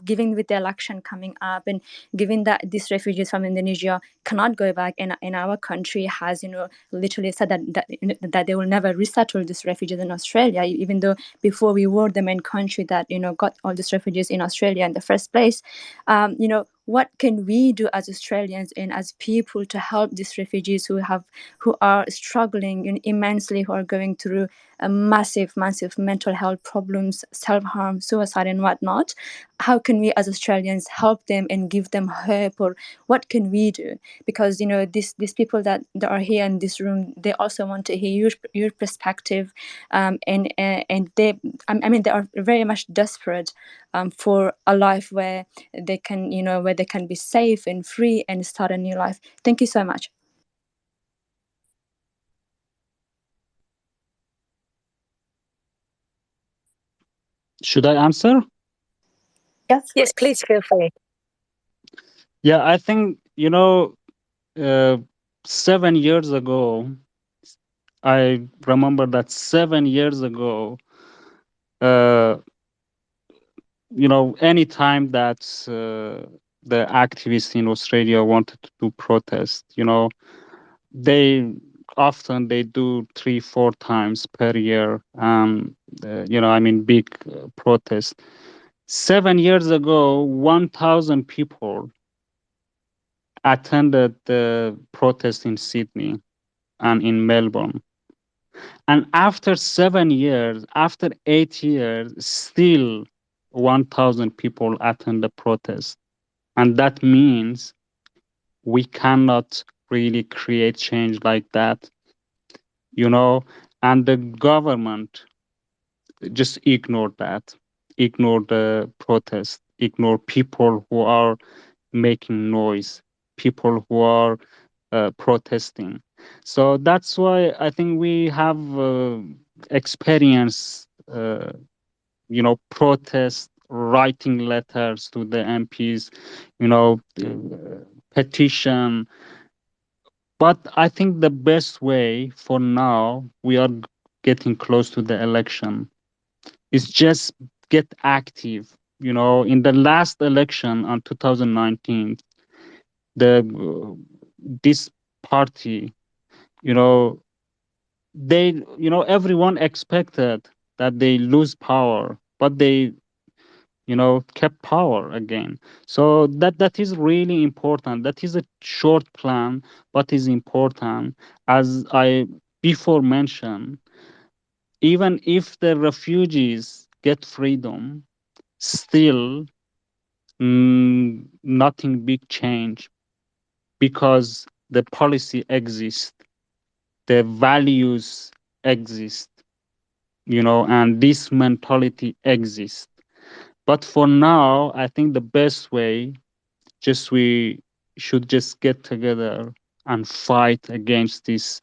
given with the election coming up, and given that these refugees from Indonesia cannot go back, and in our country has, literally said that they will never resettle these refugees in Australia, even though before we were the main country that got all these refugees in Australia in the first place. What can we do as Australians and as people to help these refugees who are struggling immensely, who are going through a massive mental health problems, self-harm, suicide, and whatnot? How can we as Australians help them and give them hope, or what can we do? Because these people that are here in this room, they also want to hear your perspective, and they, I mean, they are very much desperate for a life where they can be safe and free and start a new life. Thank you so much. Should I answer? Yes, please feel free. Yeah, I think, 7 years ago, I remember that 7 years ago, uh, any time that the activists in Australia wanted to protest, they they do 3-4 times per year, big protests. 7 years ago, 1,000 people attended the protest in Sydney and in Melbourne. And after 7 years, after 8 years, still 1,000 people attend the protest. And that means we cannot really create change like that, and the government just ignored that, ignore the protest, ignore people who are making noise, people who are protesting. So that's why I think we have experienced, protest, writing letters to the MPs, petition. But I think the best way for now, we are getting close to the election, is just get active. In the last election on 2019, the this party, you know, everyone expected that they lose power, but they, kept power again. So that is really important. That is a short plan, but is important. As I before mentioned, even if the refugees get freedom, still nothing big change, because the policy exists, the values exist, and this mentality exists. But for now, I think the best way, just we should just get together and fight against this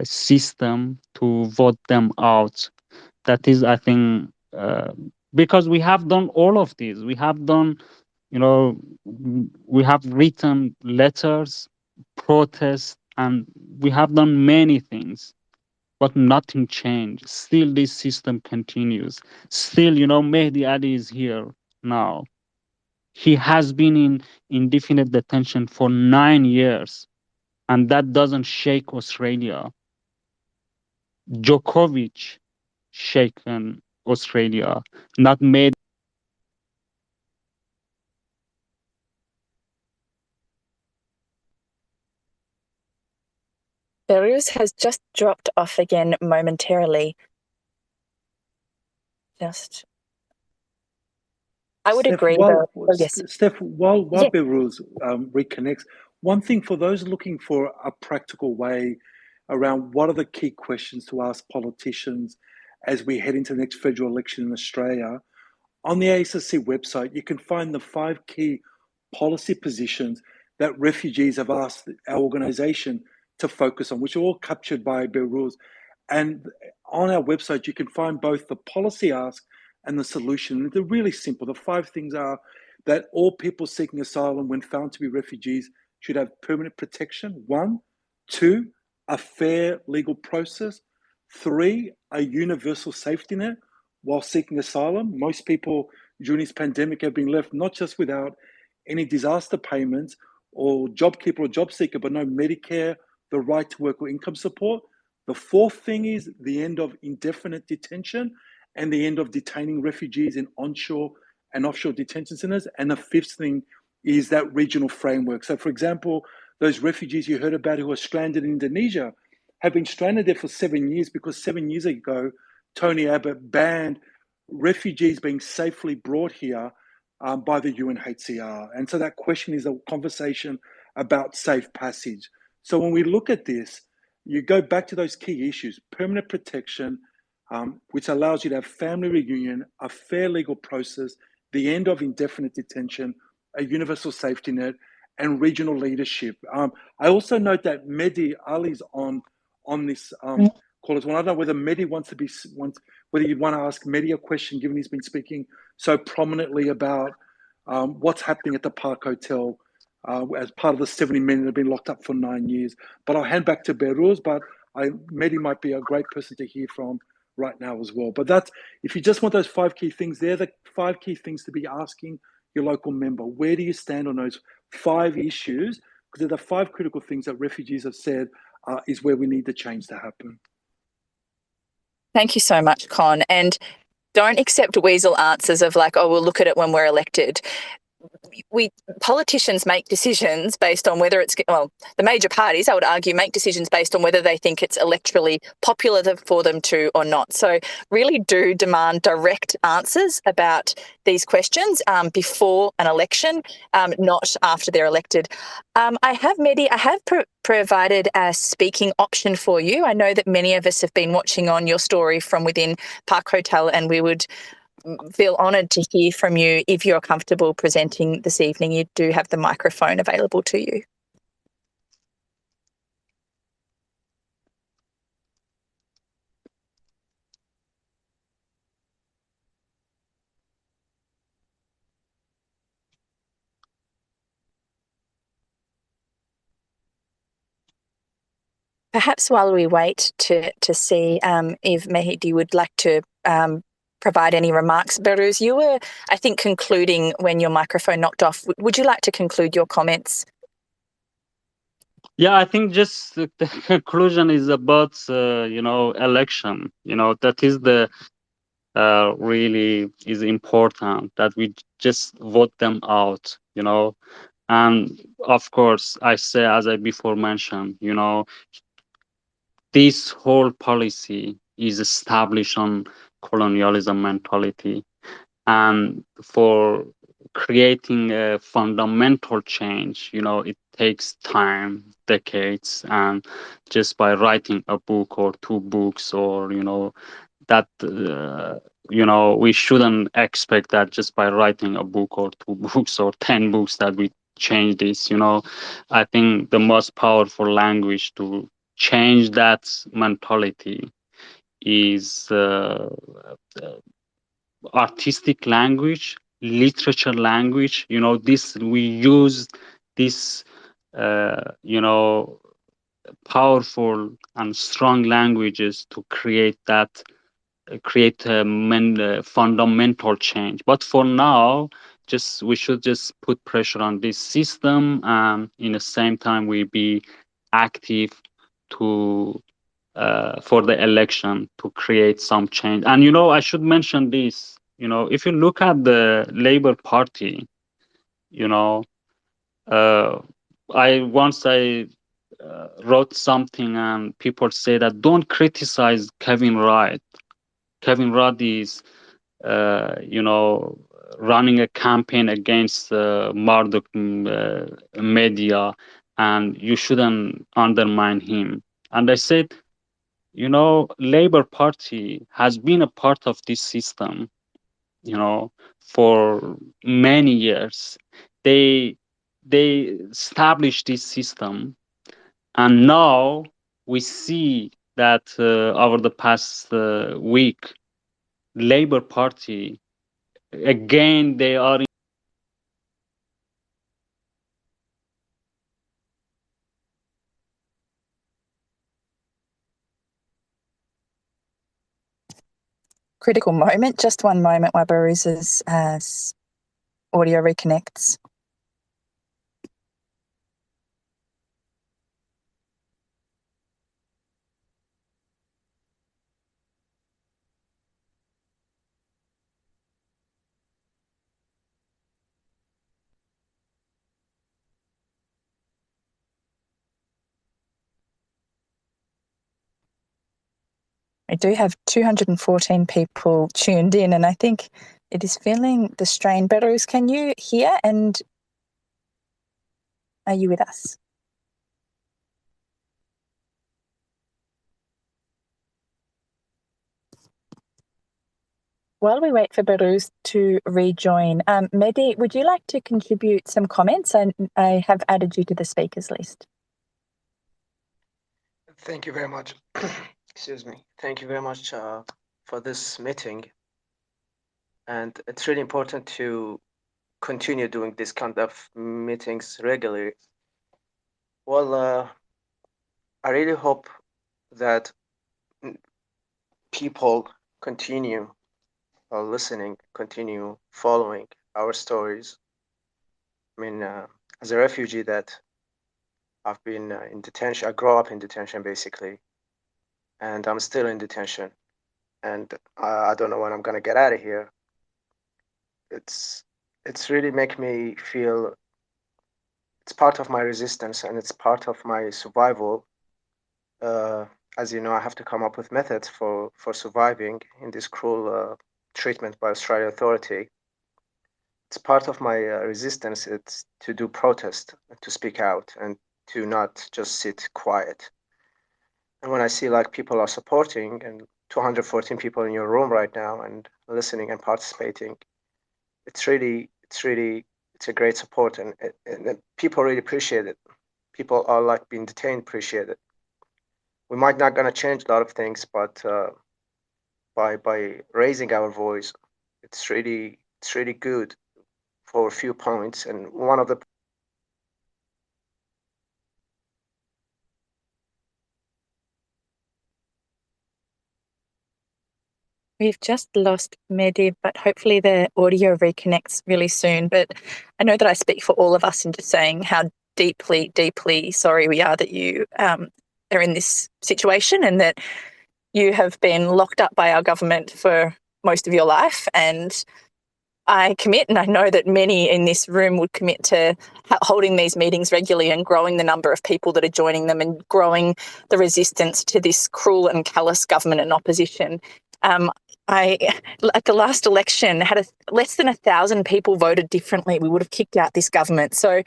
system to vote them out. That is, I think, because we have done all of these. We have done, we have written letters, protests, and we have done many things. but nothing changed. Still, this system continues. Still, Mehdi Ali is here now. He has been in indefinite detention for 9 years, and that doesn't shake Australia. Djokovic shaken Australia, not made. Behrouz has just dropped off again momentarily. I would agree. Steph, while Yeah. Behrouz reconnects, one thing for those looking for a practical way around what are the key questions to ask politicians as we head into the next federal election in Australia, on the ASSC website, you can find the 5 key policy positions that refugees have asked our organisation to focus on, which are all captured by Behrouz. And on our website, you can find both the policy ask and the solution. They're really simple. The 5 things are that all people seeking asylum, when found to be refugees, should have permanent protection. 1. 2, a fair legal process. 3, a universal safety net while seeking asylum. Most people during this pandemic have been left not just without any disaster payments or JobKeeper or JobSeeker, but no Medicare, the right to work or income support. The 4th thing is the end of indefinite detention and the end of detaining refugees in onshore and offshore detention centers. And the 5th thing is that regional framework. So, for example, those refugees you heard about who are stranded in Indonesia have been stranded there for 7 years because 7 years ago, Tony Abbott banned refugees being safely brought here by the UNHCR. And so that question is a conversation about safe passage. So when we look at this, you go back to those key issues: permanent protection, which allows you to have family reunion, a fair legal process, the end of indefinite detention, a universal safety net, and regional leadership. I also note that Mehdi Ali's on this call as well. I don't know whether Mehdi whether you'd want to ask Mehdi a question, given he's been speaking so prominently about what's happening at the Park Hotel as part of the 70 men that have been locked up for 9 years. But I'll hand back to Behrouz, but Mehdi might be a great person to hear from right now as well. But that's, if you just want those 5 key things, they're the 5 key things to be asking your local member. Where do you stand on those 5 issues? Because they're the 5 critical things that refugees have said is where we need the change to happen. Thank you so much, Con. And don't accept weasel answers of like, oh, we'll look at it when we're elected. Politicians make decisions based on whether it's, well, the major parties, I would argue, make decisions based on whether they think it's electorally popular for them to or not. So really do demand direct answers about these questions before an election, not after they're elected. I have provided a speaking option for you. I know that many of us have been watching on your story from within Park Hotel, and we would feel honoured to hear from you. If you're comfortable presenting this evening, you do have the microphone available to you. Perhaps while we wait to see if Mehdi would like to provide any remarks. Behrouz, you were, I think, concluding when your microphone knocked off. Would you like to conclude your comments? Yeah, I think just the conclusion is about, election. That is the really is important, that we just vote them out, And of course, I say, as I before mentioned, this whole policy is established on colonialism mentality. And for creating a fundamental change, it takes time, decades, and just by writing a book or 2 books, or that we shouldn't expect that just by writing a book or 2 books or 10 books that we change this. I think the most powerful language to change that mentality is artistic language, literature language. This we use this powerful and strong languages to create fundamental change. But for now, we should just put pressure on this system, and in the same time we be active to for the election to create some change. And I should mention this. If you look at the Labour Party, uh, I wrote something, and people say that don't criticize Kevin Rudd. Kevin Rudd is, running a campaign against Murdoch media, and you shouldn't undermine him. And I said, Labour Party has been a part of this system, for many years. They established this system, and now we see that over the past week, Labour Party again they are Critical moment. Just one moment while Behrouz's audio reconnects. I do have 214 people tuned in, and I think it is feeling the strain. Behrouz, can you hear, and are you with us? While we wait for Behrouz to rejoin, Mehdi, would you like to contribute some comments? I have added you to the speakers list. Thank you very much. Excuse me. Thank you very much for this meeting. And it's really important to continue doing this kind of meetings regularly. Well, I really hope that people continue listening, continue following our stories. I mean, as a refugee that I've been in detention, I grew up in detention basically, and I'm still in detention. And I don't know when I'm gonna get out of here. It's really make me feel it's part of my resistance and it's part of my survival. As you know, I have to come up with methods for surviving in this cruel treatment by Australian authority. It's part of my resistance. It's to do protest, to speak out, and to not just sit quiet. And when I see like people are supporting, and 214 people in your room right now and listening and participating, it's a great support, and people really appreciate it. People are like being detained appreciate it. We might not gonna change a lot of things, but by raising our voice, it's really good for a few points. And one of the We've just lost Mehdi, but hopefully the audio reconnects really soon. But I know that I speak for all of us in just saying how deeply, deeply sorry we are that you are in this situation and that you have been locked up by our government for most of your life. And I commit, and I know that many in this room would commit to holding these meetings regularly and growing the number of people that are joining them and growing the resistance to this cruel and callous government and opposition. At the last election, had less than 1,000 people voted differently, we would have kicked out this government. So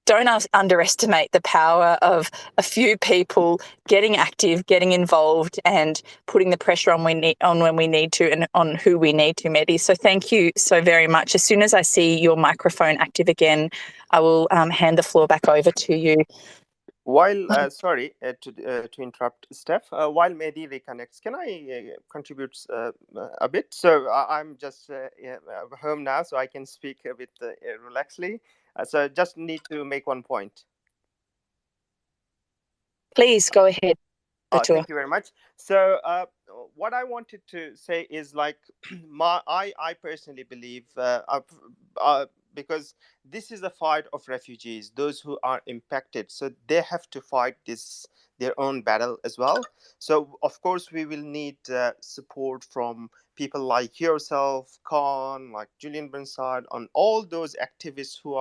don't underestimate the power of a few people getting active, getting involved, and putting the pressure on when we need to and on who we need to, Mehdi. So thank you so very much. As soon as I see your microphone active again, I will hand the floor back over to you. While sorry to interrupt, Steph. While Mehdi reconnects, can I contribute a bit? So I'm just home now, so I can speak a bit relaxedly. So just need to make one point. Please go ahead, Batua. Thank you very much. So, what I wanted to say is like, I personally believe, because this is a fight of refugees, those who are impacted. So they have to fight their own battle as well. So of course we will need support from people like yourself, Khan, like Julian Burnside, on all those activists who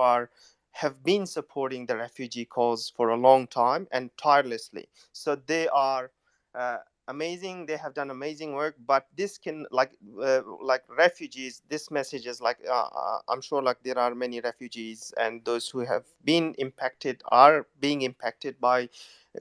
have been supporting the refugee cause for a long time and tirelessly. So they are uh, amazing. They have done amazing work. But this can, like refugees, this message is like, I'm sure like there are many refugees and those who have been impacted are being impacted by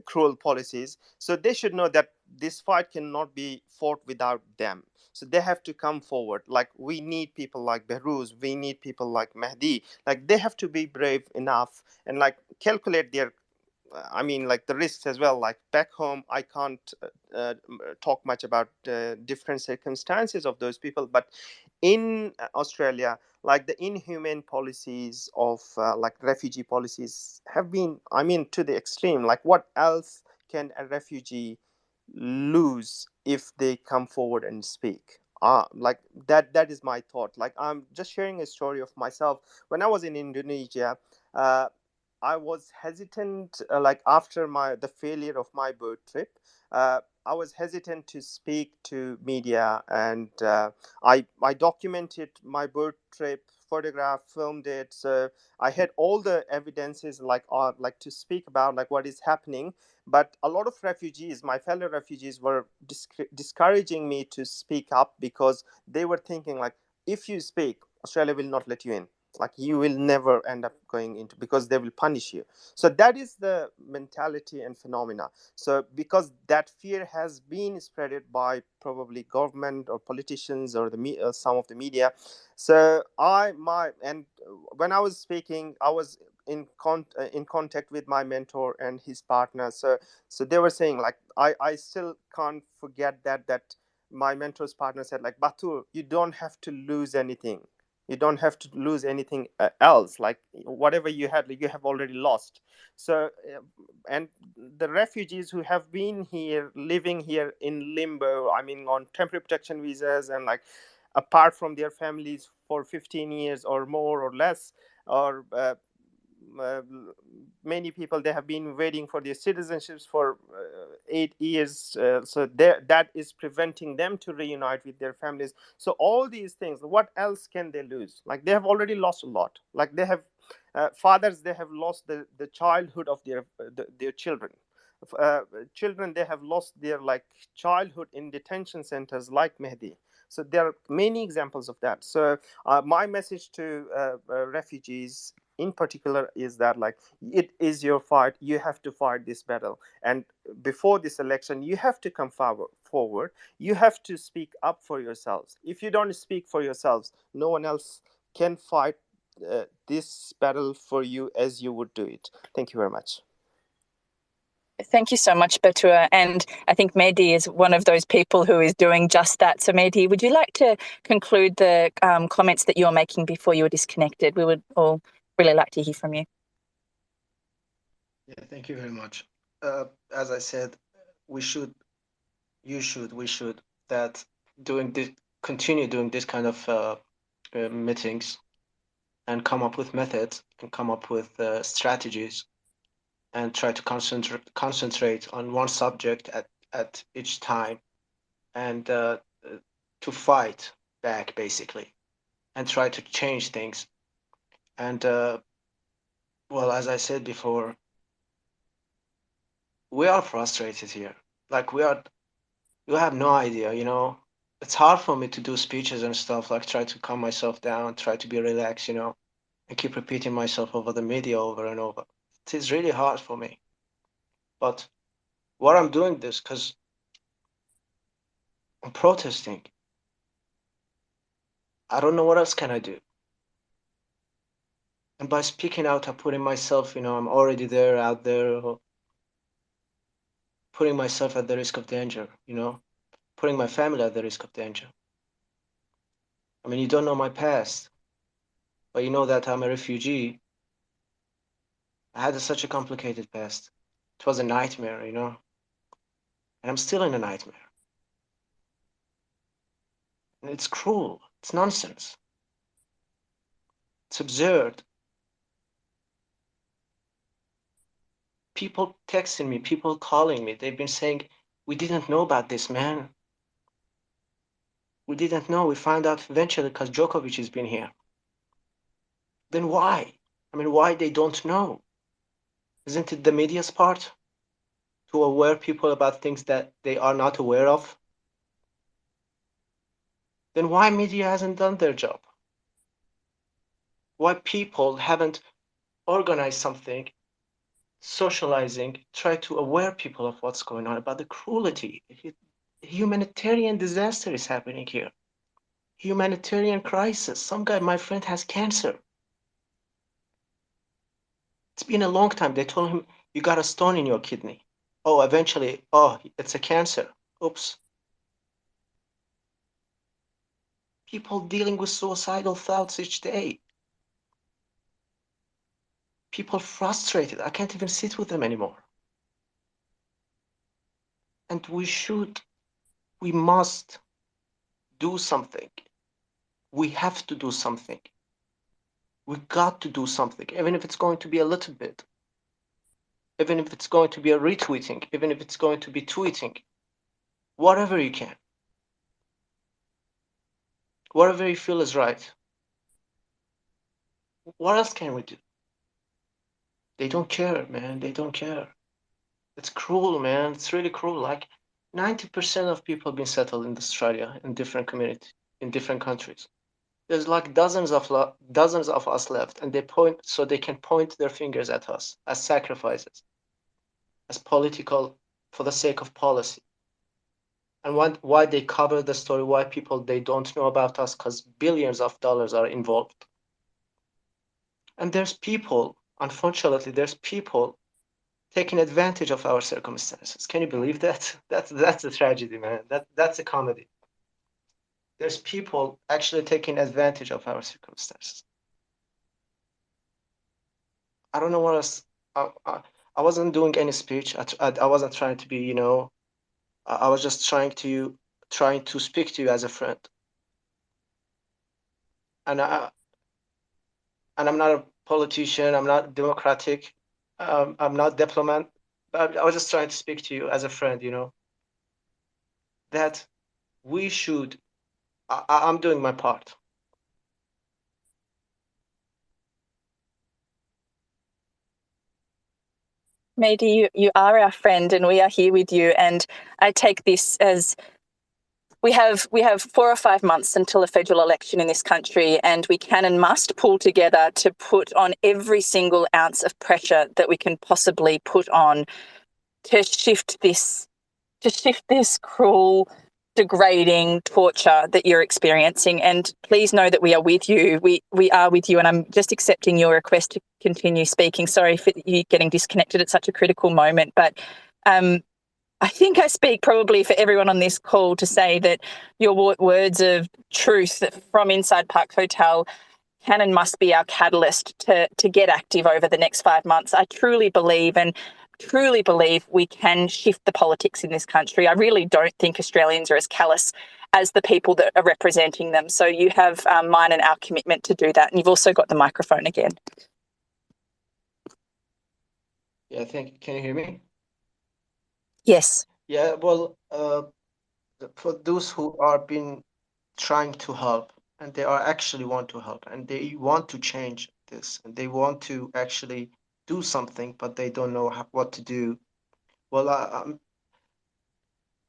cruel policies. So they should know that this fight cannot be fought without them. So they have to come forward. Like we need people like Behrouz, we need people like Mehdi. Like they have to be brave enough and like calculate their, I mean, like the risks as well. Like back home, I can't talk much about different circumstances of those people, but in Australia, like the inhumane policies of like refugee policies have been, I mean, to the extreme. Like what else can a refugee lose if they come forward and speak? Like that is my thought. Like I'm just sharing a story of myself. When I was in Indonesia, uh, I was hesitant, like after the failure of my boat trip. I was hesitant to speak to media, and I documented my boat trip, photographed, filmed it. So I had all the evidences, like to speak about like what is happening. But a lot of refugees, my fellow refugees, were discouraging me to speak up because they were thinking like, if you speak, Australia will not let you in, like you will never end up going into, because they will punish you. So that is the mentality and phenomena. So because that fear has been spreaded by probably government or politicians or some of the media. So when I was speaking, I was in contact with my mentor and his partner. So they were saying like, I still can't forget that my mentor's partner said like, Batur, you don't have to lose anything. You don't have to lose anything else. Like whatever you had, like, you have already lost. So and the refugees who have been here, living here in limbo, I mean on temporary protection visas, and like apart from their families for 15 years or more or less, or uh, many people, they have been waiting for their citizenships for 8 years. So that is preventing them to reunite with their families. So all these things, what else can they lose? Like they have already lost a lot. Like they have fathers, they have lost the childhood of their children. uh, Children, they have lost their like childhood in detention centers like Mehdi. So there are many examples of that. So my message to refugees in particular is that like, it is your fight. You have to fight this battle, and before this election you have to come forward. You have to speak up for yourselves. If you don't speak for yourselves, no one else can fight this battle for you as you would do it. Thank you very much. Thank you so much, Batua. And I think Mehdi is one of those people who is doing just that. So Mehdi, would you like to conclude the comments that you were making before you were disconnected? We would all really like to hear from you. Yeah, thank you very much. As I said, we should, that continue doing this kind of meetings and come up with methods and come up with strategies and try to concentrate on one subject at each time, and to fight back basically and try to change things. And well, as I said before, we are frustrated here. Like you have no idea, it's hard for me to do speeches and stuff, like try to calm myself down, try to be relaxed, and keep repeating myself over the media over and over. It is really hard for me. But what I'm doing this because I'm protesting. I don't know what else can I do. And by speaking out, I'm putting myself, I'm already there, out there, putting myself at the risk of danger, putting my family at the risk of danger. I mean, you don't know my past, but you know that I'm a refugee. I had such a complicated past. It was a nightmare, you know, and I'm still in a nightmare. And it's cruel. It's nonsense. It's absurd. People texting me, people calling me, they've been saying, we didn't know about this, man. We didn't know. We found out eventually because Djokovic has been here. Then why? I mean, why they don't know? Isn't it the media's part to aware people about things that they are not aware of? Then why media hasn't done their job? Why people haven't organized something, socializing, try to aware people of what's going on, about the cruelty. Humanitarian disaster is happening here. Humanitarian crisis. Some guy, my friend, has cancer. It's been a long time. They told him, you got a stone in your kidney. Oh, eventually, oh, it's a cancer. Oops. People dealing with suicidal thoughts each day. People frustrated. I can't even sit with them anymore. And we must do something. We have to do something. We got to do something, even if it's going to be a little bit. Even if it's going to be a retweeting, even if it's going to be tweeting. Whatever you can. Whatever you feel is right. What else can we do? They don't care, man. They don't care. It's cruel, man. It's really cruel. Like 90% of people have been settled in Australia, in different communities, in different countries. There's like dozens of us left, and they point so they can point their fingers at us as sacrifices, as political, for the sake of policy. And why they cover the story, why people they don't know about us, because billions of dollars are involved. And there's people, unfortunately, there's people taking advantage of our circumstances. Can you believe that? That's a tragedy, man. That's a comedy. There's people actually taking advantage of our circumstances. I don't know what else. I wasn't doing any speech. I wasn't trying to be, you know. I was just trying to speak to you as a friend. And I'm not a politician. I'm not democratic. I'm not diplomat. But I was just trying to speak to you as a friend. You know that we should. I'm doing my part. Mehdi, you are our friend and we are here with you. And I take this as we have 4 or 5 months until a federal election in this country, and we can and must pull together to put on every single ounce of pressure that we can possibly put on to shift this cruel, degrading torture that you're experiencing. And please know that we are with you. We are with you, and I'm just accepting your request to continue speaking. Sorry for you getting disconnected at such a critical moment, but I think I speak probably for everyone on this call to say that your words of truth from inside Park Hotel can and must be our catalyst to get active over the next 5 months. I truly believe we can shift the politics in this country. I really don't think Australians are as callous as the people that are representing them. So you have mine and our commitment to do that. And you've also got the microphone again. Yeah, can you hear me? Yes. Yeah, well, for those who are been trying to help, and they are actually want to help, and they want to change this, and they want to actually do something, but they don't know what to do. Well,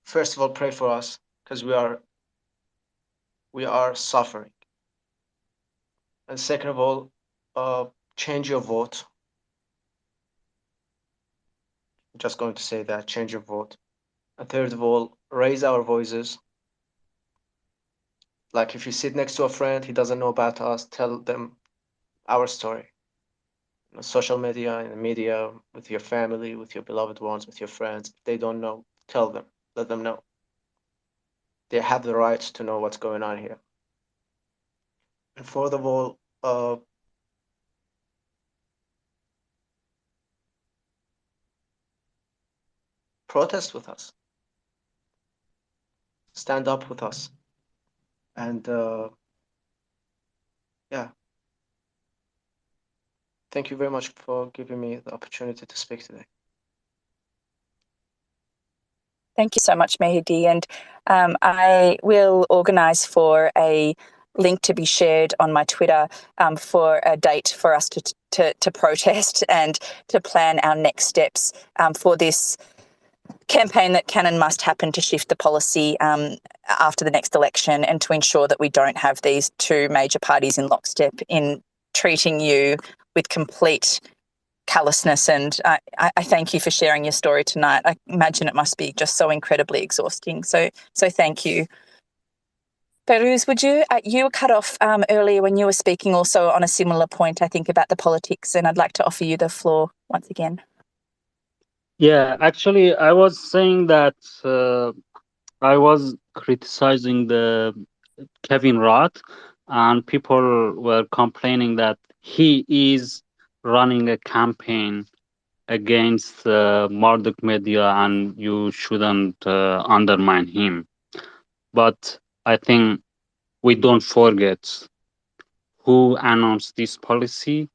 first of all, pray for us, because we are suffering. And second of all, change your vote. I'm just going to say that, change your vote. And third of all, raise our voices. Like if you sit next to a friend, he doesn't know about us, tell them our story. You know, social media, in the media, with your family, with your beloved ones, with your friends. If they don't know, tell them, let them know. They have the right to know what's going on here. And fourth of all, protest with us, stand up with us. And yeah, thank you very much for giving me the opportunity to speak today. Thank you so much, Mehdi. And I will organise for a link to be shared on my Twitter for a date for us to protest and to plan our next steps for this campaign that can and must happen to shift the policy after the next election, and to ensure that we don't have these two major parties in lockstep in treating you with complete callousness. And I thank you for sharing your story tonight. I imagine it must be just so incredibly exhausting. So thank you. Behrouz, would you were cut off earlier when you were speaking also on a similar point, I think, about the politics, and I'd like to offer you the floor once again. Yeah, actually, I was saying that I was criticizing the Kevin Roth, and people were complaining that he is running a campaign against Murdoch media, and you shouldn't undermine him. But I think we don't forget who announced this policy.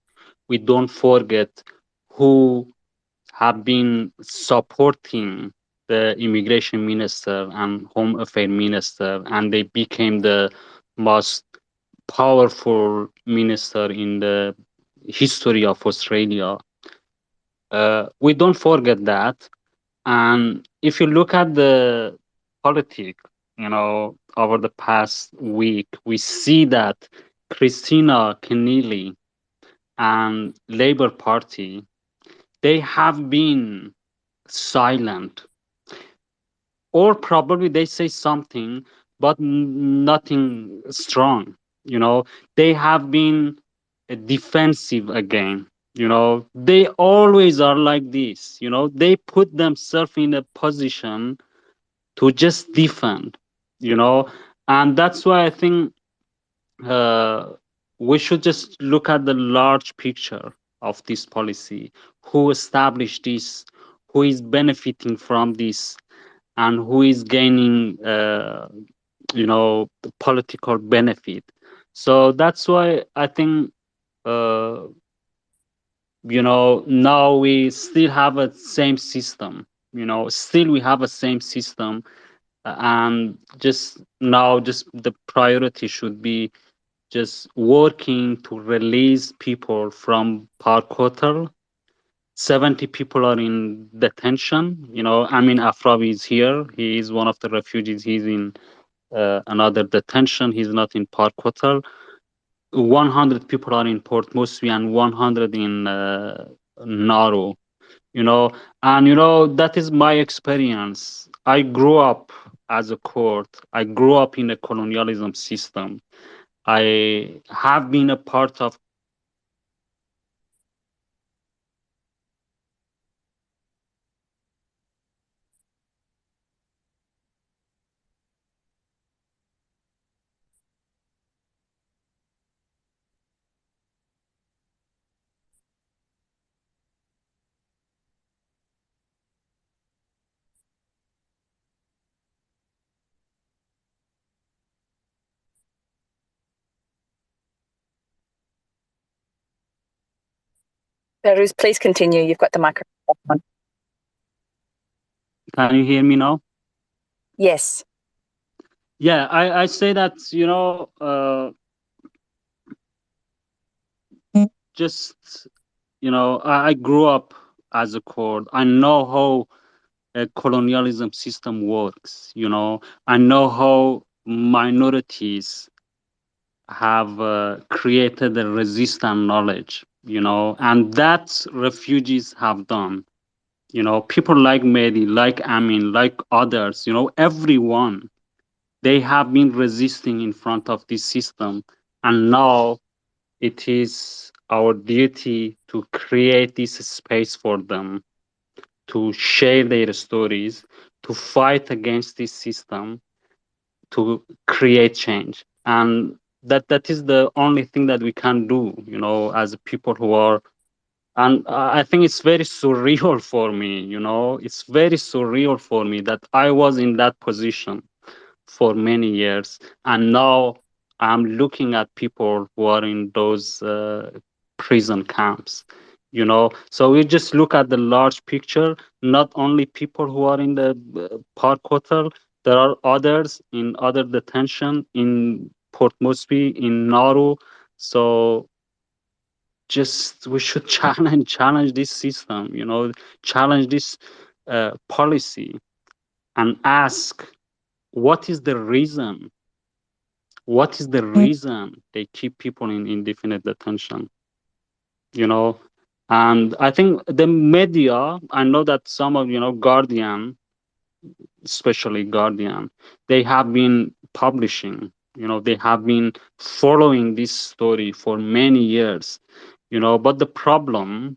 We don't forget who have been supporting the immigration minister and home affairs minister, and they became the most powerful minister in the history of Australia. We don't forget that. And if you look at the politics, over the past week, we see that Christina Keneally and Labour Party, they have been silent, or probably they say something, but nothing strong. They have been defensive again. They always are like this. They put themselves in a position to just defend. And that's why I think uh, we should just look at the large picture of this policy. Who established this? Who is benefiting from this? And who is gaining, the political benefit? So that's why I think, now we still have a same system. Still we have a same system, and just now, just the priority should be just working to release people from Park Hotel. 70 people are in detention. Amin Afrawi is here. He is one of the refugees. He's in another detention. He's not in Park Hotel. 100 people are in Port Moresby and 100 in Nauru. And that is my experience. I grew up as a Kurd. I grew up in a colonialism system. I have been a part of Behrouz, please continue. You've got the microphone on. Can you hear me now? Yes. Yeah, I say that, just, I grew up as a Kurd. I know how a colonialism system works. I know how minorities have created a resistant knowledge, and that refugees have done. People like Mehdi, like Amin, like others, everyone, they have been resisting in front of this system. And now it is our duty to create this space for them, to share their stories, to fight against this system, to create change. And that is the only thing that we can do, as people who are And I think it's very surreal for me, you know, it's very surreal for me that I was in that position for many years. And now I'm looking at people who are in those prison camps, you know. So we just look at the large picture, not only people who are in the Park Hotel, there are others in other detention in Port Moresby, in Nauru. So just we should challenge this system, you know, challenge this policy and ask what is the reason, what is the reason they keep people in indefinite detention, you know. And I think the media, I know that some of, you know, Guardian, especially Guardian, they have been publishing, you know, they have been following this story for many years, you know. But the problem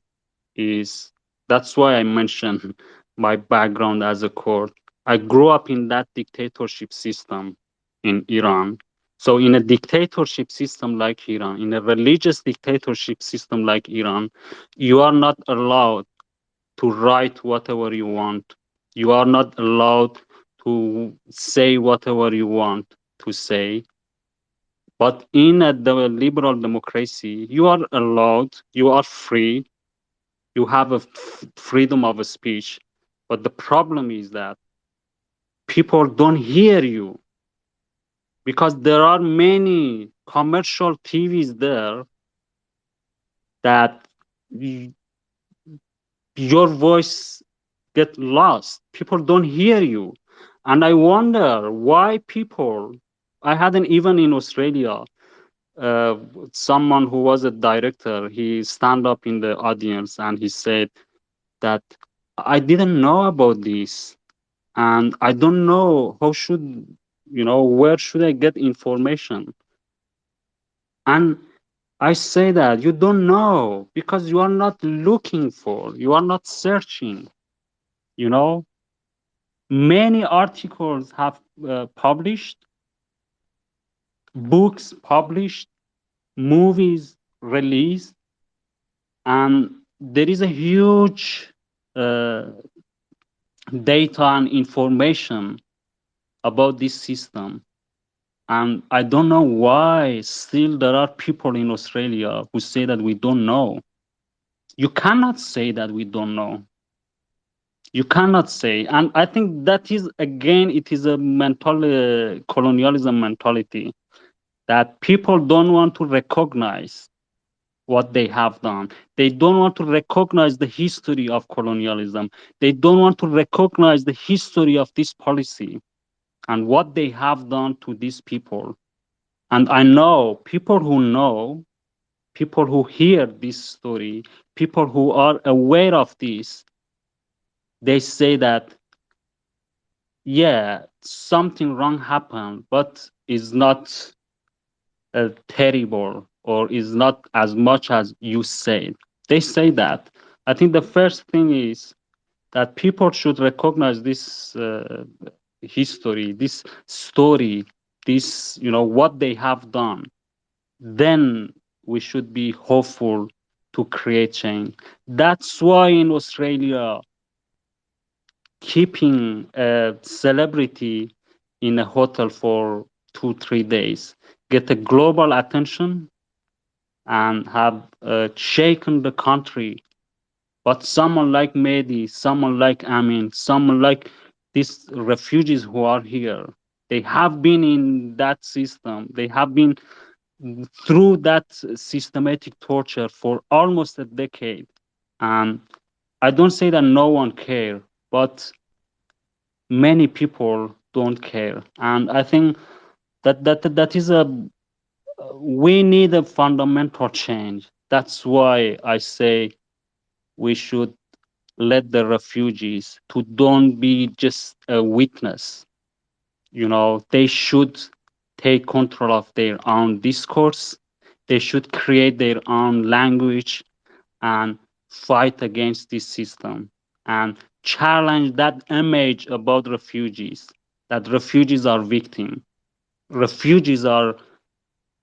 is, that's why I mentioned my background as a Kurd. I grew up in that dictatorship system in Iran. So in a dictatorship system like Iran, in a religious dictatorship system like Iran, you are not allowed to write whatever you want. You are not allowed to say whatever you want to say. But in the liberal democracy, you are allowed, you are free, you have a freedom of speech. But the problem is that people don't hear you because there are many commercial TVs there that your voice get lost. People don't hear you. And I wonder why people, I hadn't even in Australia, uh, someone who was a director, he stand up in the audience and he said that I didn't know about this. And I don't know how should, you know, where should I get information. And I say that you don't know because you are not looking for, you are not searching, you know. Many articles have published, books published, movies released, and there is a huge uh, data and information about this system. And I don't know why still there are people in Australia who say that we don't know. You cannot say that we don't know. You cannot say. And I think that is, again, it is a colonialism mentality that people don't want to recognize what they have done. They don't want to recognize the history of colonialism. They don't want to recognize the history of this policy and what they have done to these people. And I know, people who hear this story, people who are aware of this, they say that, yeah, something wrong happened, but it's not terrible or is not as much as you said. They say that. I think the first thing is that people should recognize this history, this story, this, you know, what they have done. Then we should be hopeful to create change. That's why in Australia, keeping a celebrity in a hotel for 2-3 days get a global attention and have shaken the country. But someone like Mehdi, someone like Amin, someone like these refugees who are here, they have been in that system. They have been through that systematic torture for almost a decade. And I don't say that no one care, but many people don't care. And I think that is a, we need a fundamental change. That's why I say we should let the refugees to don't be just a witness. You know, they should take control of their own discourse. They should create their own language and fight against this system and challenge that image about refugees, that refugees are victim. Refugees are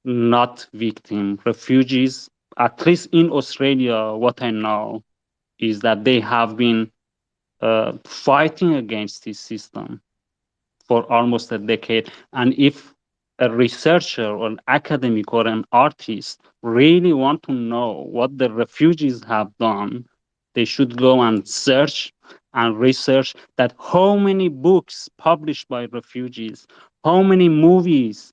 not victim. Refugees, at least in Australia, what I know is that they have been fighting against this system for almost a decade. And if a researcher or an academic or an artist really want to know what the refugees have done, they should go and search and research that how many books published by refugees, how many movies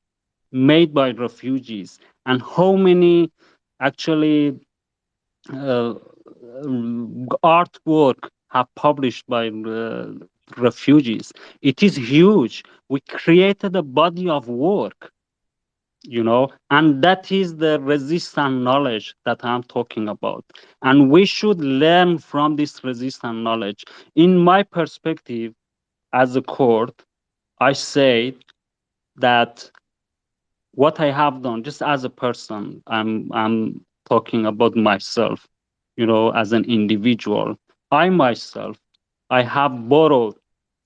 made by refugees, and how many actually artwork have published by refugees. It is huge. We created a body of work, and that is the resistant knowledge that I'm talking about. And we should learn from this resistant knowledge. In my perspective, as a court, I say that what I have done, just as a person, I'm talking about myself, as an individual. I have borrowed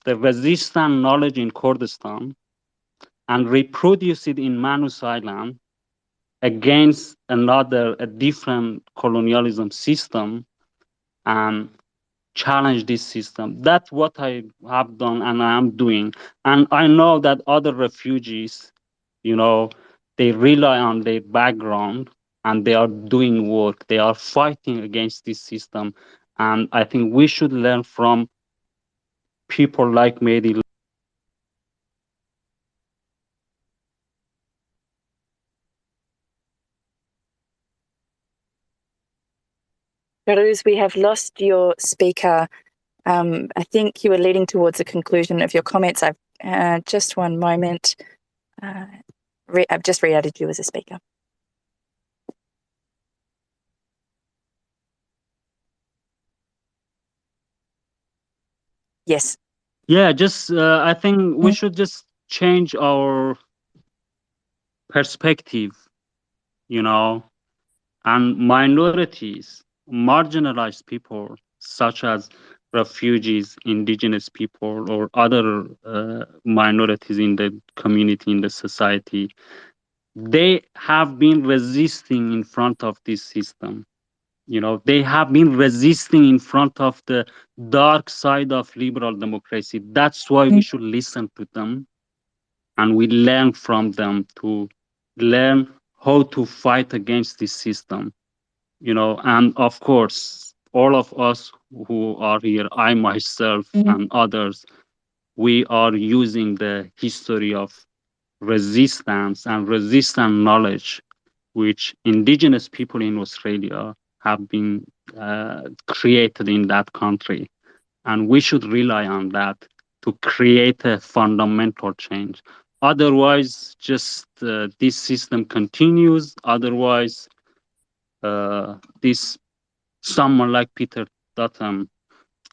the resistant knowledge in Kurdistan and reproduced it in Manus Island against a different colonialism system, and challenge this system. That's what I have done and I am doing. And I know that other refugees, they rely on their background and they are doing work. They are fighting against this system. And I think we should learn from people like Mehdi. Behrouz, we have lost your speaker. I think you were leading towards a conclusion of your comments. I've just one moment. I've just re-added you as a speaker. Yes. Yeah, I think we should just change our perspective, and minorities, marginalized people, such as refugees, indigenous people, or other minorities in the community, in the society, they have been resisting in front of this system. They have been resisting in front of the dark side of liberal democracy. That's why we should listen to them and we learn from them to learn how to fight against this system. And of course, all of us who are here, I myself and others, we are using the history of resistance and resistant knowledge, which indigenous people in Australia have been created in that country. And we should rely on that to create a fundamental change. Otherwise, just this system continues. Otherwise, this someone like Peter Dutton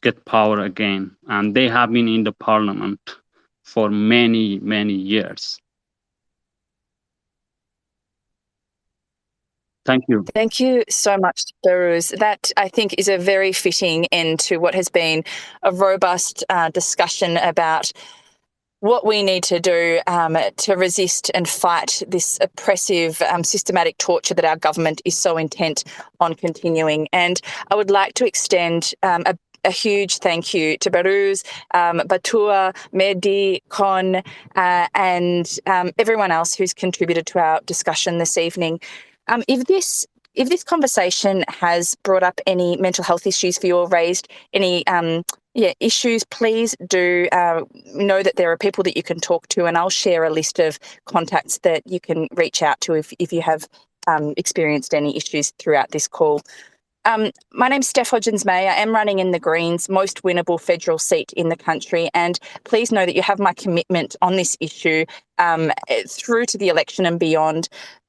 get power again, and they have been in the parliament for many, many years. Thank you. Thank you so much, Behrouz. That, I think, is a very fitting end to what has been a robust discussion about what we need to do to resist and fight this oppressive, systematic torture that our government is so intent on continuing. And I would like to extend a huge thank you to Behrouz, Batua, Mehdi, Kon, and everyone else who's contributed to our discussion this evening. If this conversation has brought up any mental health issues for you or raised any issues, please do know that there are people that you can talk to, and I'll share a list of contacts that you can reach out to if you have experienced any issues throughout this call. My name's Steph Hodgins-May. I am running in the Greens' most winnable federal seat in the country, and please know that you have my commitment on this issue through to the election and beyond.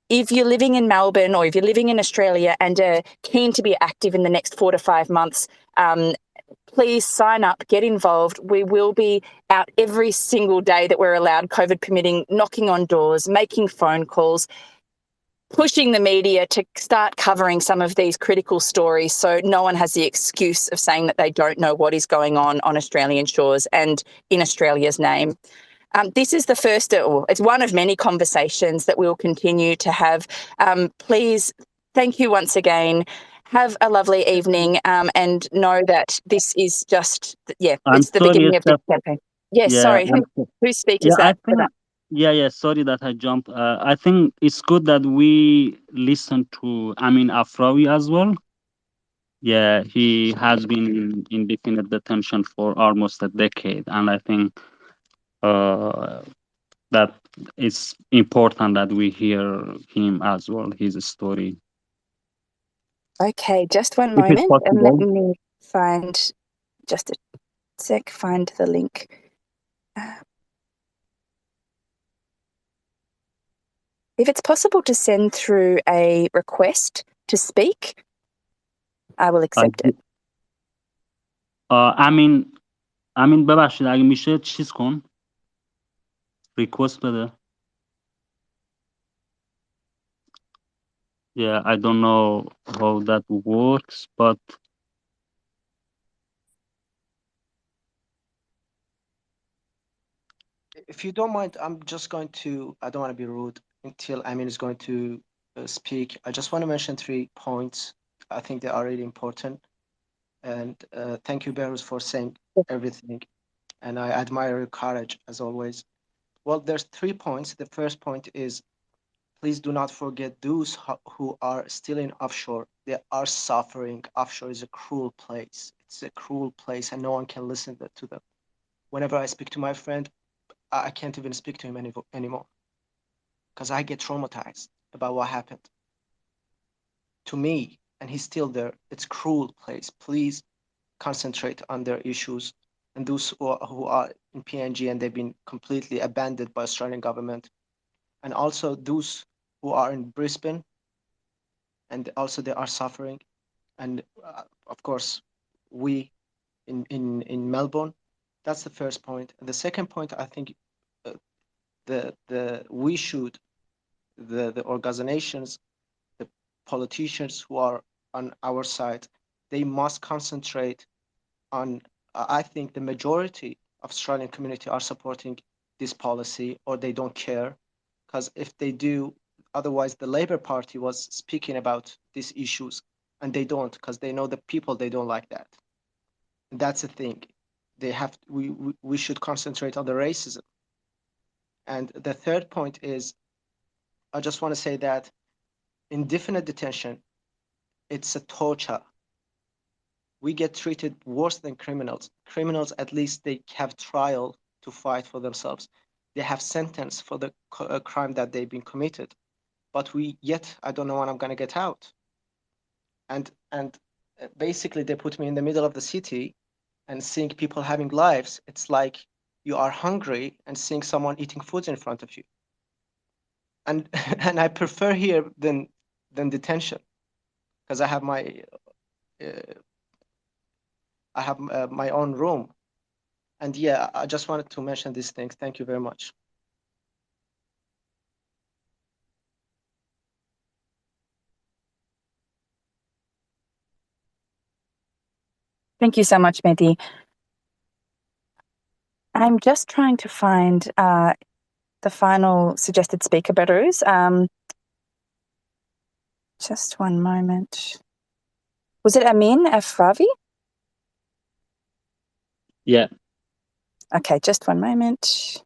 If you're living in Melbourne or if you're living in Australia and are keen to be active in the next 4 to 5 months, please sign up, get involved. We will be out every single day that we're allowed, COVID permitting, knocking on doors, making phone calls, pushing the media to start covering some of these critical stories so no one has the excuse of saying that they don't know what is going on Australian shores and in Australia's name. This is the first, it's one of many conversations that we'll continue to have. Please Thank you once again. Have a lovely evening, and know that this is just, I'm it's the sorry, beginning of this except campaign. Yes, yeah, sorry. Whose speak is yeah. I that for think that? yeah. Sorry that I jumped. I think it's good that we listen to Amin Afrawi as well. Yeah, he has been in indefinite detention for almost a decade, and I think that it's important that we hear him as well, his story. Okay, just one If it's moment, and let possible. me find, just a sec, find the link. If it's possible to send through a request to speak, I will accept it. امین ببخشید اگه میشه چیز کن ریکوست بده. Yeah, I don't know how that works, but If you don't mind, I'm just going to, I don't want to be rude until Amin is going to speak. I just want to mention 3 points. I think they are really important. And thank you, Behrouz, for saying everything. And I admire your courage, as always. Well, there's 3 points. The first point is, please do not forget those who are still in offshore. They are suffering. Offshore is a cruel place. It's a cruel place, and no one can listen to them. Whenever I speak to my friend, I can't even speak to him anymore because I get traumatized about what happened to me, and he's still there. It's a cruel place. Please concentrate on their issues, and those who are in PNG and they've been completely abandoned by Australian government, and also those who are in Brisbane, and also they are suffering, and of course we in Melbourne. That's the first point. And the second point, I think we should, the organizations, the politicians who are on our side, they must concentrate on, I think the majority of Australian community are supporting this policy, or they don't care, because if they do, otherwise the Labour Party was speaking about these issues, and they don't, because they know the people, they don't like that. And that's the thing. They have, we should concentrate on the racism. And the third point is, I just want to say that indefinite detention, it's a torture. We get treated worse than criminals. Criminals, at least they have trial to fight for themselves. They have sentence for the crime that they've been committed. But yet, I don't know when I'm going to get out. And basically, they put me in the middle of the city, and seeing people having lives, it's like you are hungry and seeing someone eating food in front of you. And and I prefer here than detention, because I have my my own room. And yeah, I just wanted to mention these things. Thank you very much. Thank you so much, Mehdi. I'm just trying to find the final suggested speaker, Behrouz. Just one moment. Was it Amin Afravi? yeah. Okay, just one moment.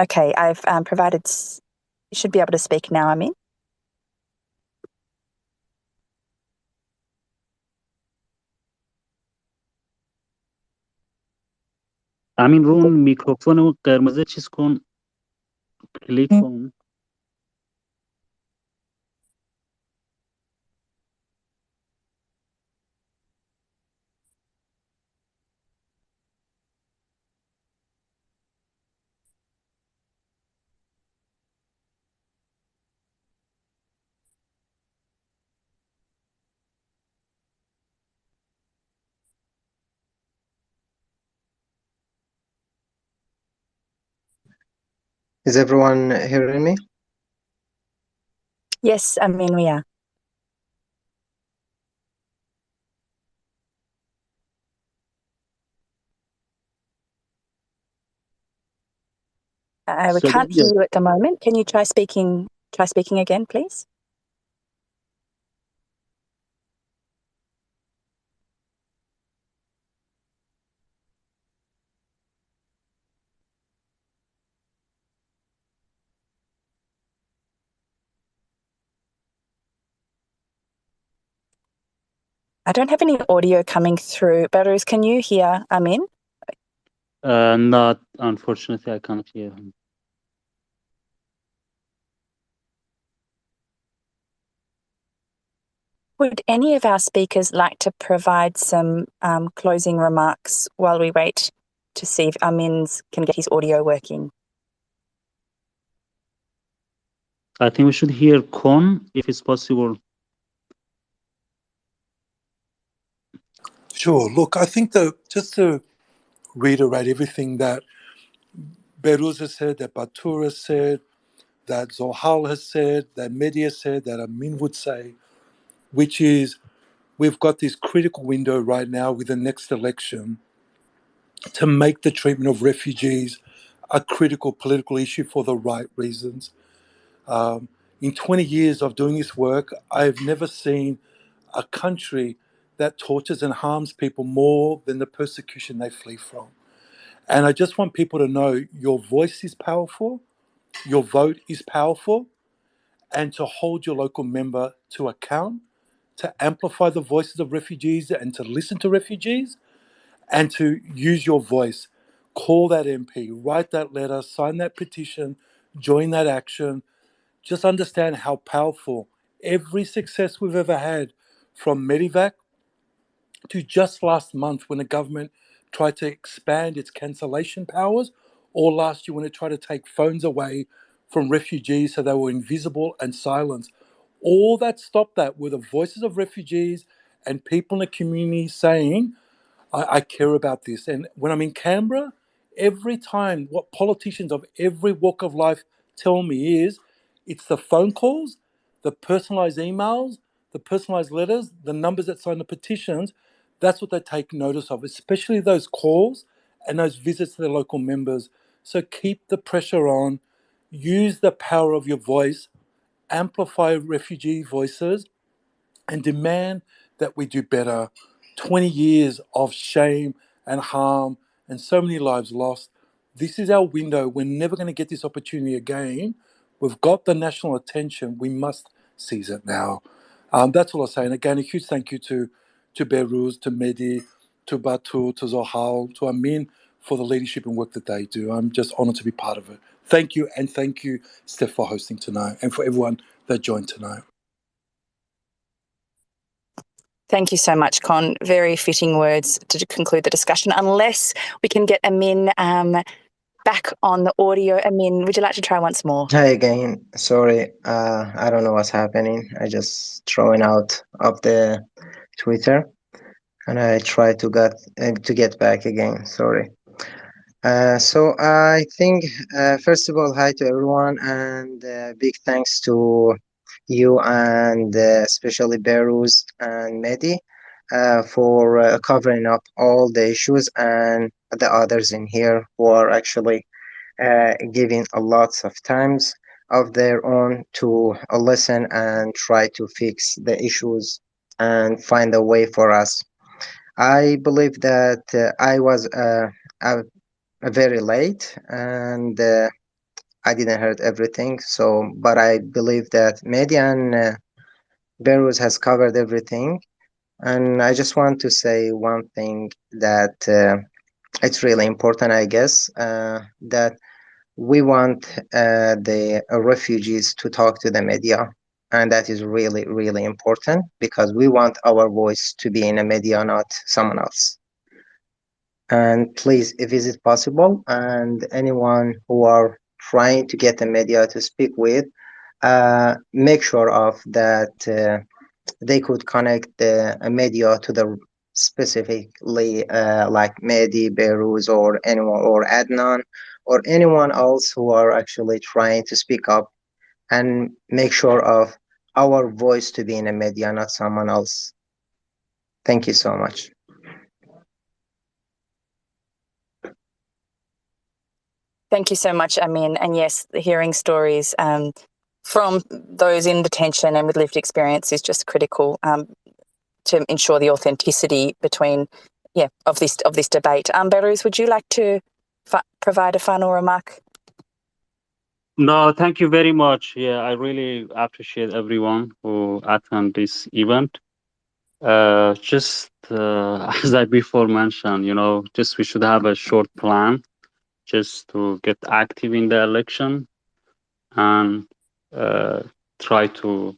Okay, I've provided, you should be able to speak now, Amin. امین رو اون میکروفون قرمز چیز کن کلیک کن. Is everyone hearing me? Yes, Amin, we are. We can't hear you at the moment. Can you try speaking try speaking again, please? I don't have any audio coming through. Behrouz, can you hear Amin? Not, unfortunately, I can't hear him. Would any of our speakers like to provide some closing remarks while we wait to see if Amin can get his audio working? I think we should hear Kon, if it's possible. Sure. Look, I think just to reiterate everything that Behrouz has said, that Batur has said, that Zohal has said, that Mehdi has said, that Amin would say, which is we've got this critical window right now with the next election to make the treatment of refugees a critical political issue for the right reasons. In 20 years of doing this work, I've never seen a country that tortures and harms people more than the persecution they flee from. And I just want people to know your voice is powerful, your vote is powerful, and to hold your local member to account, to amplify the voices of refugees and to listen to refugees, and to use your voice. Call that MP, write that letter, sign that petition, join that action. Just understand how powerful every success we've ever had, from Medivac to just last month when the government tried to expand its cancellation powers, or last year when it tried to take phones away from refugees so they were invisible and silenced. All that stopped that were the voices of refugees and people in the community saying, I care about this. And when I'm in Canberra, every time what politicians of every walk of life tell me is it's the phone calls, the personalized emails, the personalized letters, the numbers that sign the petitions. That's what they take notice of, especially those calls and those visits to their local members. So keep the pressure on, use the power of your voice, amplify refugee voices, and demand that we do better. 20 years of shame and harm and so many lives lost. This is our window. We're never going to get this opportunity again. We've got the national attention. We must seize it now. That's all I'm saying. Again, a huge thank you to Behrouz, to Mehdi, to Batu, to Zohal, to Amin for the leadership and work that they do. I'm just honoured to be part of it. Thank you, and thank you, Steph, for hosting tonight, and for everyone that joined tonight. Thank you so much, Con. Very fitting words to conclude the discussion. Unless we can get Amin back on the audio. Amin, would you like to try once more? Hi again. Sorry, I don't know what's happening. I just throwing out of the Twitter, and I try to get back again. Sorry. So I think first of all, hi to everyone, and big thanks to you and especially Behrouz and Mehdi for covering up all the issues, and the others in here who are actually giving a lots of times of their own to listen and try to fix the issues and find a way for us. I believe that I was very late, and I didn't heard everything. So, but I believe that Mehdi and Behrouz has covered everything. And I just want to say one thing that it's really important, I guess, that we want the refugees to talk to the media. And that is really, really important because we want our voice to be in the media, not someone else. And please, if is it possible, and anyone who are trying to get the media to speak with, make sure of that they could connect the media to the specifically like Mehdi, Behrouz, or anyone, or Adnan, or anyone else who are actually trying to speak up, and make sure of our voice to be in the media, not someone else. Thank you so much. Thank you so much, Amin. And yes, hearing stories from those in detention and with lived experience is just critical to ensure the authenticity of this debate. Behrouz, would you like to provide a final remark? No, thank you very much. Yeah, I really appreciate everyone who attend this event. Just as I before mentioned, just we should have a short plan just to get active in the election and try to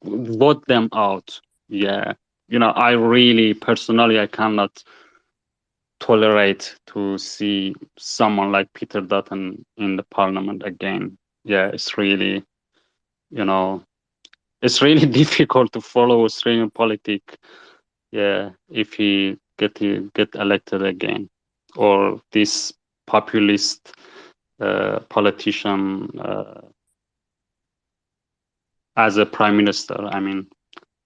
vote them out. Yeah. I really personally, I cannot tolerate to see someone like Peter Dutton in the parliament again. Yeah, it's really, it's really difficult to follow Australian politics. Yeah, if he get elected again, or this populist politician as a prime minister. I mean,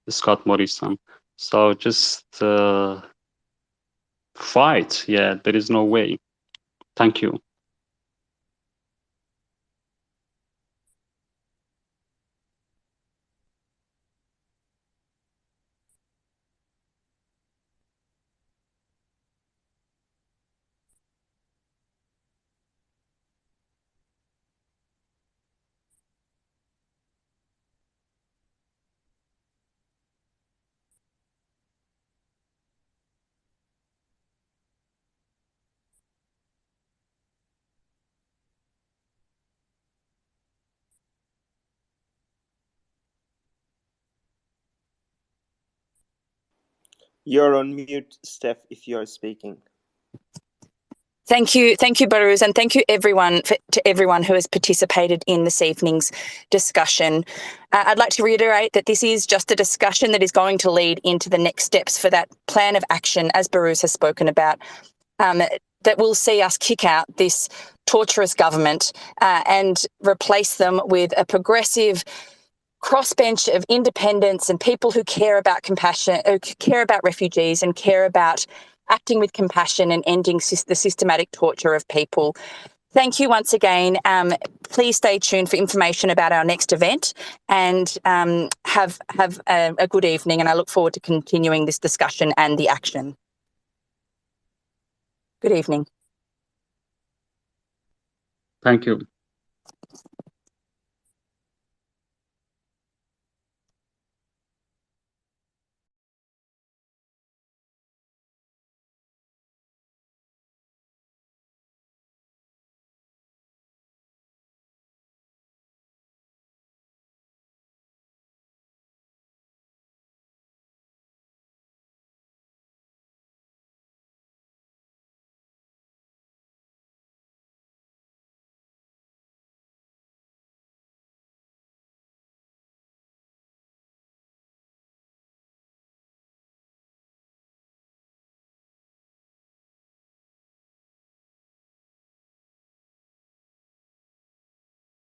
Scott Morrison. So just fight. Yeah, there is no way. Thank you. You're on mute, Steph, if you're speaking. Thank you, Behrouz, and thank you to everyone who has participated in this evening's discussion. I'd like to reiterate that this is just a discussion that is going to lead into the next steps for that plan of action, as Behrouz has spoken about, that will see us kick out this torturous government and replace them with a progressive crossbench of independents and people who care about compassion, who care about refugees and care about acting with compassion and ending the systematic torture of people. Thank you once again. Please stay tuned for information about our next event, and have a good evening, and I look forward to continuing this discussion and the action. Good evening. Thank you.